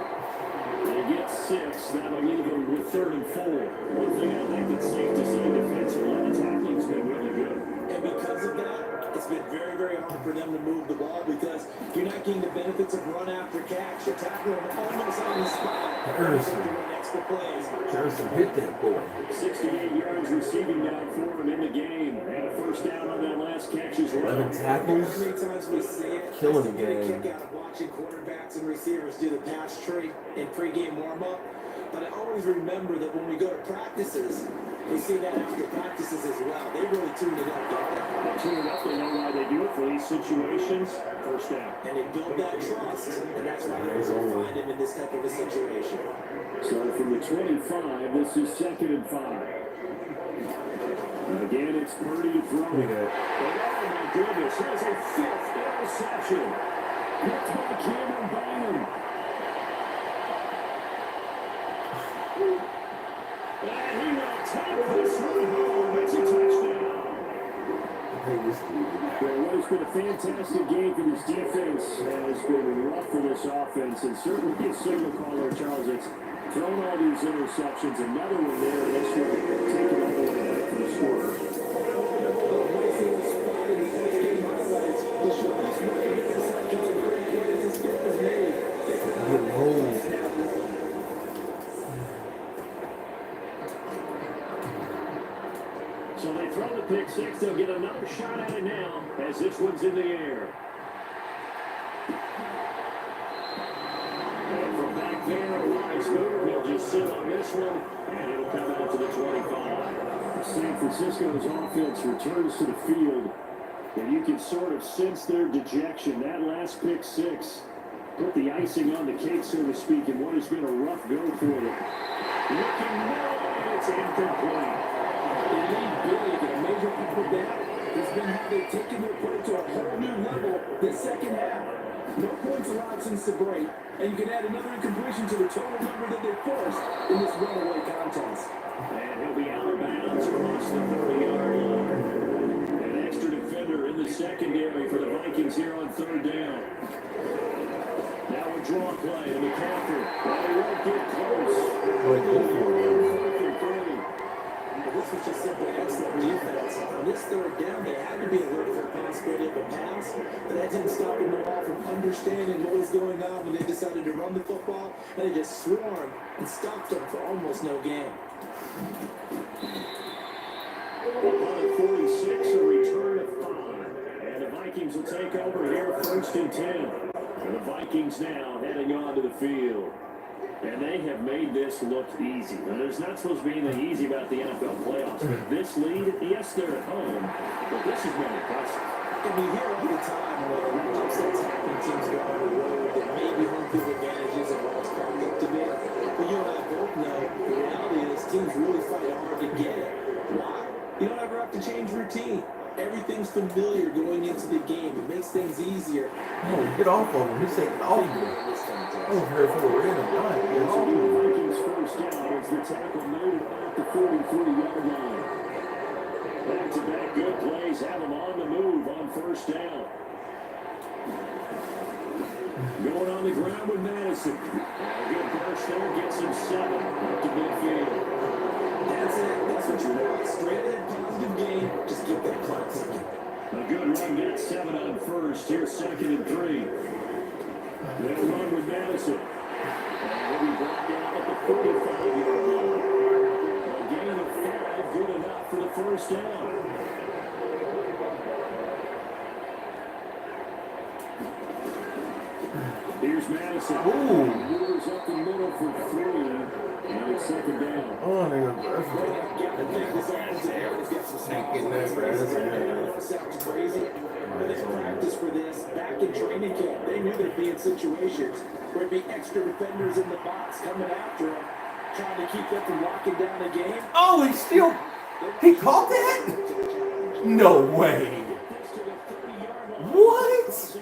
They get 6. That'll leave them with 3rd and 4. One thing I think that's safe to say defensively, the tackling's been really good. And because of that, it's been very, very hard for them to move the ball, because you're not getting the benefits of run after catch. You're tackling them almost on the spot. Harrison. Extra plays. Harrison hit that boy. 68 yards receiving down for him in the game. And a first down on that last catch as well. 11 tackles. How many times we see it? Killing the Get a game. kick out of watching quarterbacks and receivers do the pass tree in pregame warm-up. But I always remember that when we go to practices, we see that after practices as well. They really tune it up, don't they? They tune it up. They know why they do it for these situations. First down. And they build that trust, and that's why they find him in this type of a situation. So from the 25, this is 2nd and 5. Again, it's Purdy to throw. Look at that. Oh, my goodness. There's a 5th interception. Picked by Cameron Bynum. And he will take this one home. It's a touchdown. Well, what has been a fantastic game for this defense has been rough for this offense, and certainly a signal caller, Charles, it's thrown all these interceptions. Another one there, and this one taken all the way back for the score. So they throw the pick 6. They'll get another shot at it now as this one's in the air. And from back there, a wise move. He'll just sit on this one, and it'll come out to the 25. San Francisco's offense returns to the field, and you can sort of sense their dejection. That last pick 6 put the icing on the cake, so to speak, in what has been a rough go for them. Looking middle, it's incomplete. They lead big, and a major part of that has been how they've taken their play to a whole new level this second half. No points allowed since the break, and you can add another incompletion to the total number that they forced in this runaway contest. And he'll be out of bounds across the 30-yard line. An extra defender in the secondary for the Vikings here on 3rd down. Now a draw play to McCaffrey. Well, he won't get close. This was just simply excellent defense. On this 3rd down, they had to be alert for the possibility of a pass, but that didn't stop them at all from understanding what was going on when they decided to run the football, and they just swarmed and stopped them for almost no gain. On 46, a return of 5. And the Vikings will take over here, 1st and 10. And the Vikings now heading onto the field. And they have made this look easy. Now, there's not supposed to be anything easy about the NFL playoffs. But this lead, yes, they're at home, but this has been impressive. And we hear all the time when upsets happen, teams go on the road, that maybe home field advantages are what's cracked up to be. But you and I both know the reality is teams really fight hard to get it. Why? You don't ever have to change routine. Everything's familiar going into the game. It makes things easier. No, get off of him. He's taking off of him. I was here for a random line. Get So off the of him. Vikings first down as the tackle made it at the 43-yard line. Back-to-back good plays have them on the move on 1st down. Going on the ground with Madison. A good burst there, gets him 7 up to midfield. That's it. That's what you want. Straight ahead, positive game. Just get that clock ticking. A good run gets 7 on first. Here's 2nd and 3. They'll run with Madison. And he'll be brought down at the 45-yard line. A gain of 5, good enough for the first down. Here's Madison. Ooh. Moves up the middle for 3. And it's 2nd down. Oh, Sounds crazy. But they practice for this back in training camp. They knew they'd be in situations where there'd be extra defenders in the box coming after them, trying to keep them from locking down the game. Oh, he caught that? No way. What? So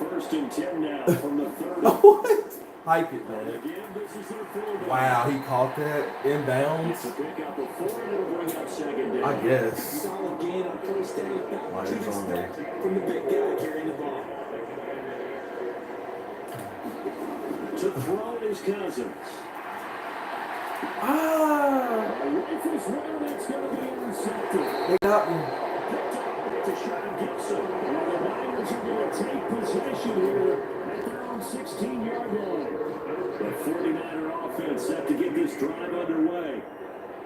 1st and 10 now from the 30. What? Hype it, man. Wow, he caught that inbounds. I guess. Solid gain on first down. Why is on there? From the big guy carrying the ball. To throw his Cousins. Rifles one, it's going to be intercepted. They got me. To Sean Gibson. And the Niners are going to take possession here at their own 16-yard line. The 49er offense set to get this drive underway.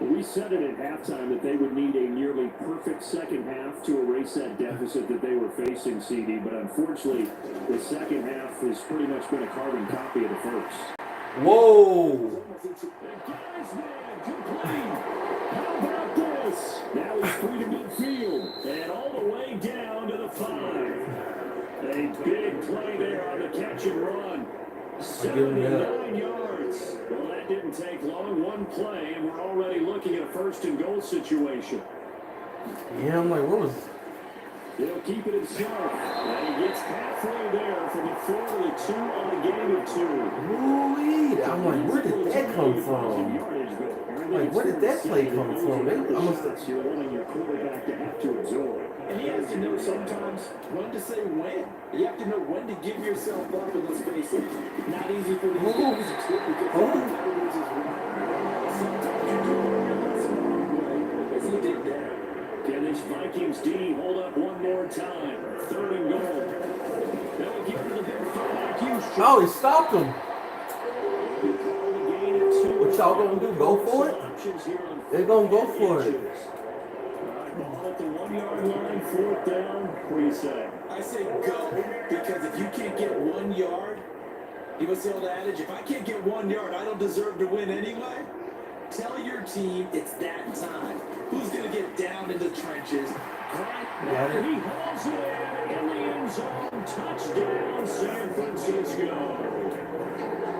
We said it at halftime that they would need a nearly perfect second half to erase that deficit that they were facing, CD. But unfortunately, the second half has pretty much been a carbon copy of the first. Whoa. How about this? Now he's free to midfield and all the way down to the 5. A big play there on the catch and run. 79 yards. Well, that didn't take long. One play, and we're already looking at a 1st and goal situation. Yeah, I'm like, what was... He'll keep it himself. And he gets halfway there from the 4 to the 2 on a gain of 2. Ooh-wee. I'm like, where did that come from? Like, where did that play come from? You're wanting your quarterback to have to absorb. And he has to know sometimes when to say when. You have to know when to give yourself up in this space. Not easy for these guys to do because competitors as well. Sometimes you do it the wrong way, as he did there. Can this Vikings D hold up one more time? 3rd and goal. They'll give it to the big fullback. Oh, he stopped him. What y'all gonna do? Go for it? They're gonna go for it. Ball at the 1-yard line, 4th down. What do you say? I say go, because if you can't get 1 yard, you must the old adage, if I can't get 1 yard, I don't deserve to win anyway. Tell your team it's that time. Who's going to get down in the trenches? Got it. He hauls it in the end zone. Touchdown, San Francisco.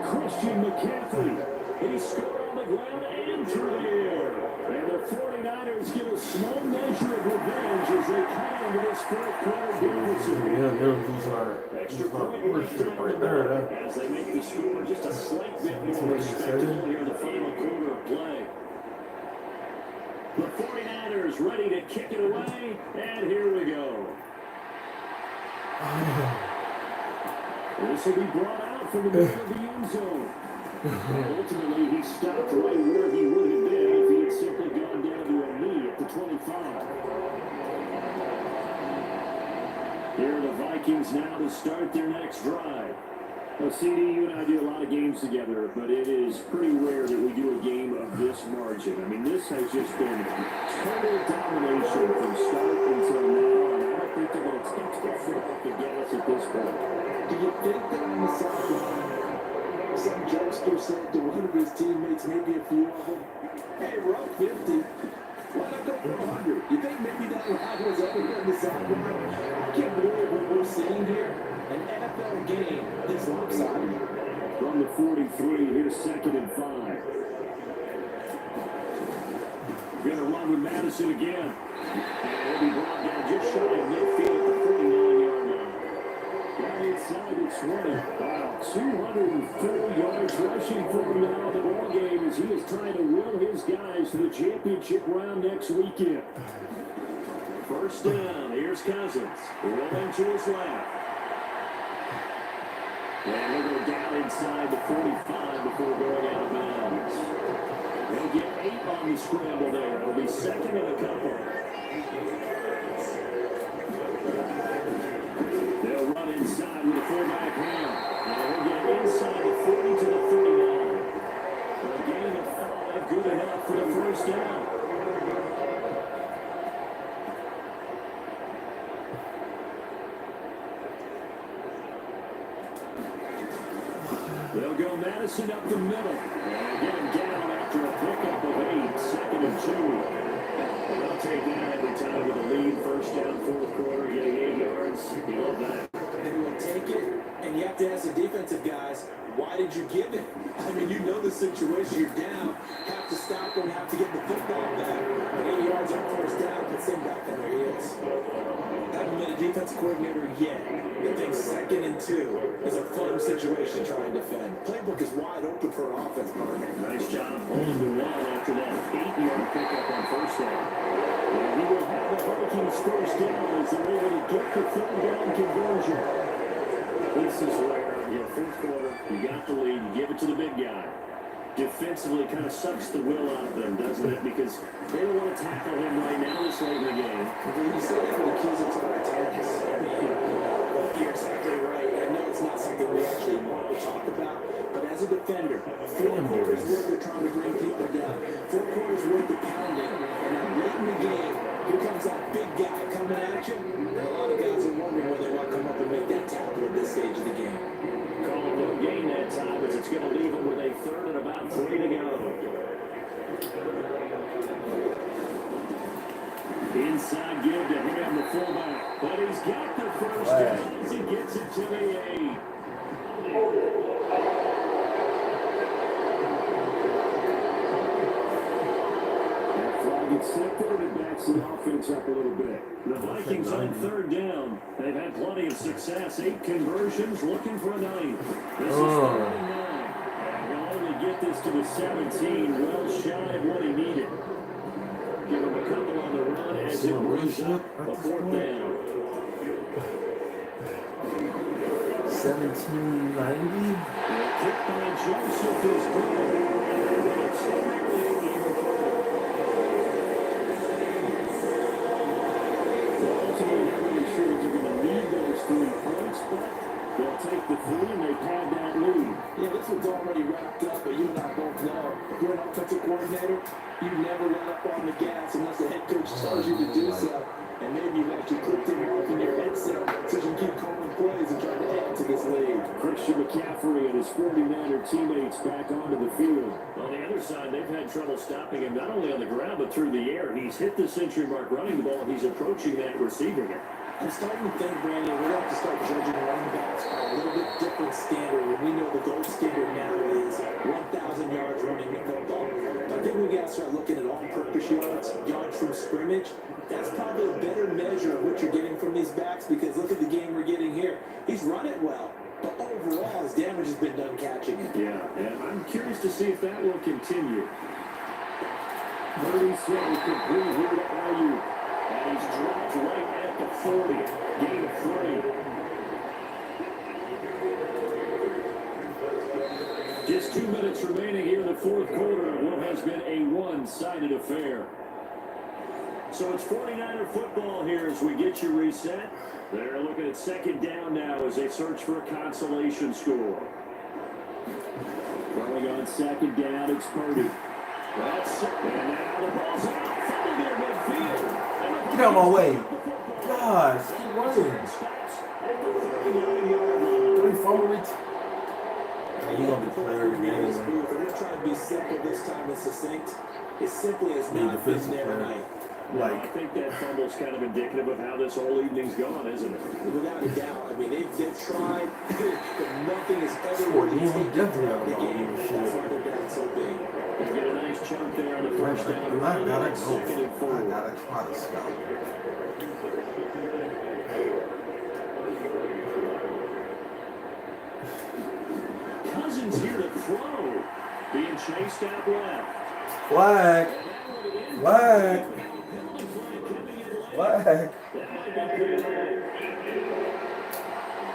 Christian McCaffrey. He scored on the ground and through the air. And the 49ers get a small measure of revenge as they come into this 4th quarter deficit. Yeah, those are Extra point right there. as they make the score just a slight bit more respectable here in the final quarter of play. The 49ers ready to kick it away, and here we go. This will be brought out from the middle of the end zone. Ultimately, he stopped right where he would have been if he had simply gone down to a knee at the 25. Here are the Vikings now to start their next drive. Well, CD, you and I do a lot of games together, but it is pretty rare that we do a game of this margin. I mean, this has just been total domination from start until now, and I don't think they're going to take the foot off the gas at this point. Do you think that on the sideline, some jokester said to one of his teammates, maybe a few of them, hey, we're up 50. Why not go for 100? You think maybe that line was over here on the sideline? I can't believe what we're seeing here. An NFL game this lopsided. From the 43, here's 2nd and 5. Going to run with Madison again. And he'll be brought down just shy of midfield at the 49-yard line. Down inside the 20. Wow, 204 yards rushing for him now. The ball game as he is trying to will his guys to the championship round next weekend. First down, here's Cousins. Rolling to his left. And he'll go down inside the 45 before going out of bounds. They'll get 8 on the scramble there. It'll be second and a couple. They'll run inside with a fullback hand. They'll get inside the 40 to the 39. A gain of 5, good enough for the first down. They'll go Madison up the middle. And get him down after a pickup of 8, second and 2. They'll take that every time with a lead. First down, fourth quarter, getting 8 yards. You love that. They will take it, and you have to ask the defensive guys, why did you give it? I mean, you know the situation. You're down. Have to stop them, have to get the football back. 8 yards on first down, puts them back on their heels. Haven't been a defensive coordinator yet. They think second and 2 is a fun situation trying to defend. Playbook is wide open for an offense, Mark. Nice job holding the one after that 8-yard pickup on first down. And he will have the Vikings first down as they're able to get the third down conversion. This is where, fourth quarter, you got the lead, you give it to the big guy. Defensively kind of sucks the will out of them, doesn't it? Because they don't want to tackle him right now this late in the game. You say that for the accusatory attacks. I mean, you're exactly right. I know it's not something we actually want to talk about, but as a defender, 4 quarters worth of trying to bring people down, 4 quarters worth of pounding, and then late in the game, here comes that big guy coming at you, and a lot of guys are wondering whether they want to come up and make that tackle at this stage of the game. Call it no gain that time as it's going to leave them with a third and about 3 to go. Inside give to him, the fullback, but he's got the first down as he gets it to the 8. That flag gets set there and it backs the offense up a little bit. The Vikings on third down. They've had plenty of success. 8 conversions, looking for a 9th. This is 3rd and 9. And they'll only get this to the 17, well shy of what he needed. Give him a couple on the run as it brings up a 4th down. 1790. Kick by Joseph is good. Ultimately, not really sure that you're going to need those 3 points, but they'll take the 3 and they pad that lead. Yeah, this one's already wrapped up, but you and I both know if you're an offensive coordinator, you never let up on the gas unless the head coach tells you to do so. And maybe you've actually clicked in in your headset so you can keep calling plays and trying to add to this lead. Christian McCaffrey and his 49er teammates back onto the field. On the other side, they've had trouble stopping him not only on the ground but through the air. He's hit the century mark running the ball. He's approaching that receiving it. I'm starting to think, Brandon, we're going to have to start judging running backs by a little bit different standard. When we know the gold standard now is 1,000 yards running the football. I think we got to start looking at all-purpose yards, yards from scrimmage. That's probably a better measure of what you're getting from these backs because look at the game we're getting here. He's run it well, but overall his damage has been done catching it. Yeah, and I'm curious to see if that will continue. 37 complete here to Ayuk. And he's dropped right at the 40. Gain of 3. Just 2 minutes remaining here in the fourth quarter of what has been a one-sided affair. So it's 49er football here as we get you reset. They're looking at second down now as they search for a consolation score. Throwing on second down, it's Purdy. That's it. And now the ball's out. Fumble near midfield. Get out of my way. Gosh, keep running. 3 fumble it. You're going to be player of the game. We're going to try to be simple this time and succinct. As simply as not been there tonight. I think that fumble's kind of indicative of how this whole evening's gone, isn't it? Without a doubt. I mean, they've tried, but nothing is ever Well, really you taken definitely have the a game. shit. That's why they're down so big. They get a nice chunk there on the first down. I gotta go. Second and 4. I gotta try to scout. Cousins here to throw. Being chased out left. Flag. Flag. Flag.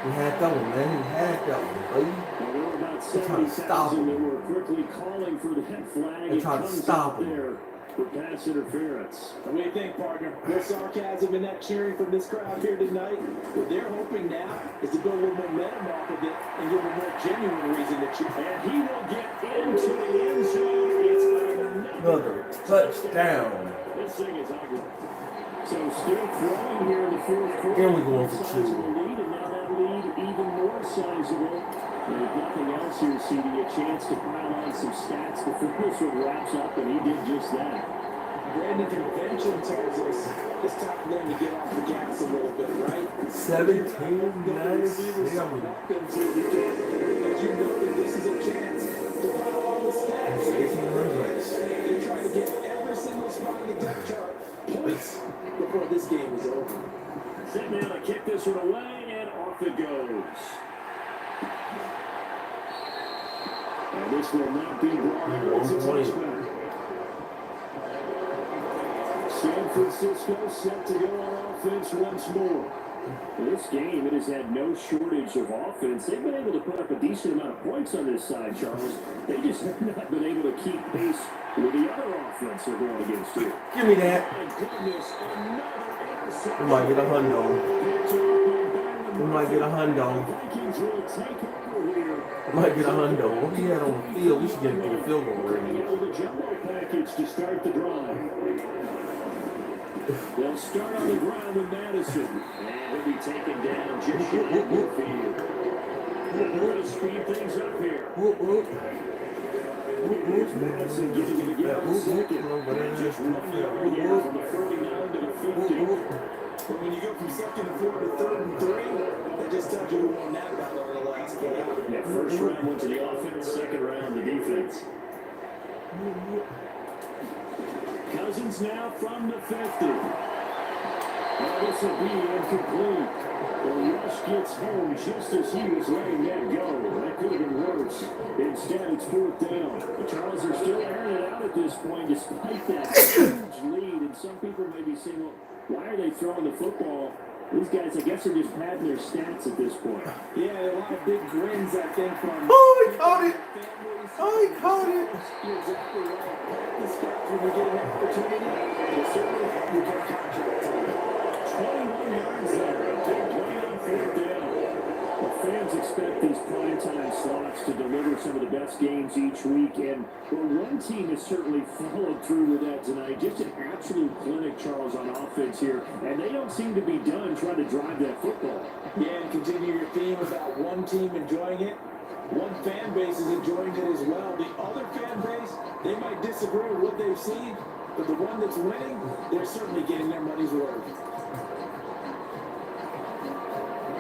He had that one, man. He had that one, buddy. Well, there were about They're trying to stop 70,000 him. that were quickly calling for that flag. They're It trying to comes stop out him. there for pass interference. What do you think, partner? No sarcasm in that cheering from this crowd here tonight. What they're hoping now is to build a little momentum off of it and give a more genuine reason to cheer. And he will get into the end zone. It's Another touchdown. This thing is ugly. So still throwing here in the fourth quarter. And we're going for two. Sizable lead, and now that lead even more sizable. And if nothing else here, CD, a chance to pile on some stats before this one wraps up, and he did just that. Brandon, convention tells us it's time for them to get off the gas a little bit, right? 17-9. As you noted, this is a chance to pile on the stats. They're trying to get every single spot in the depth chart points before this game is over. Set now to kick this one away, and off it goes. And this will not be brought out. It's a touchback. San Francisco set to go on offense once more. This game, it has had no shortage of offense. They've been able to put up a decent amount of points on this side, Charles. They just have not been able to keep pace with the other offense they're going against here. Give me that. My goodness, another We might get a hundo. We might get a hundo. Vikings will take over here. Might get a hundo. What we had on the field, we should get a field goal Bringing range. out with a jumbo package to start the drive. They'll start on the ground with Madison. And he'll be taken down just short of midfield. We're going to speed things up here. Here's Madison getting it again. Second. Just 1 yard here from the 49 to the 50. But when you go from second and 4 to third and 3, that just tells you who won that battle over the last play. Yeah, first round went to the offense, second round the defense. Cousins now from the 50. Now this will be incomplete. The rush gets home just as he was letting that go. That could have been worse. Instead, it's fourth down. The Charles are still airing it out at this point despite that huge lead. And some people may be saying, well, why are they throwing the football? These guys, I guess, are just padding their stats at this point. Yeah, a lot of big grins, I think, from Oh, he caught it. families. Oh, he caught it. You're exactly right. The stats, when we get an opportunity, they certainly have you get contract. 21 yards there. Big play on fourth down. The fans expect these primetime slots to deliver some of the best games each week, and one team has certainly followed through with that tonight. Just an absolute clinic, Charles, on offense here, and they don't seem to be done trying to drive that football. Yeah, and continue your theme about one team enjoying it. One fan base is enjoying it as well. The other fan base, they might disagree with what they've seen, but the one that's winning, they're certainly getting their money's worth.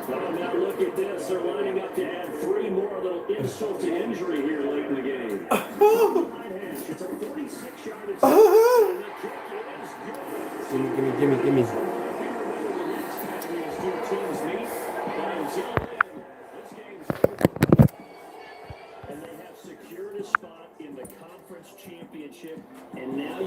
Oh, now look at this. They're lining up to add 3 more, a little insult to injury here late in the game. It's a 46-yard and the kick is good. Gimme. If you remember the next time these two teams meet, and until then, this game's over. And they have secured a spot in the conference championship, and now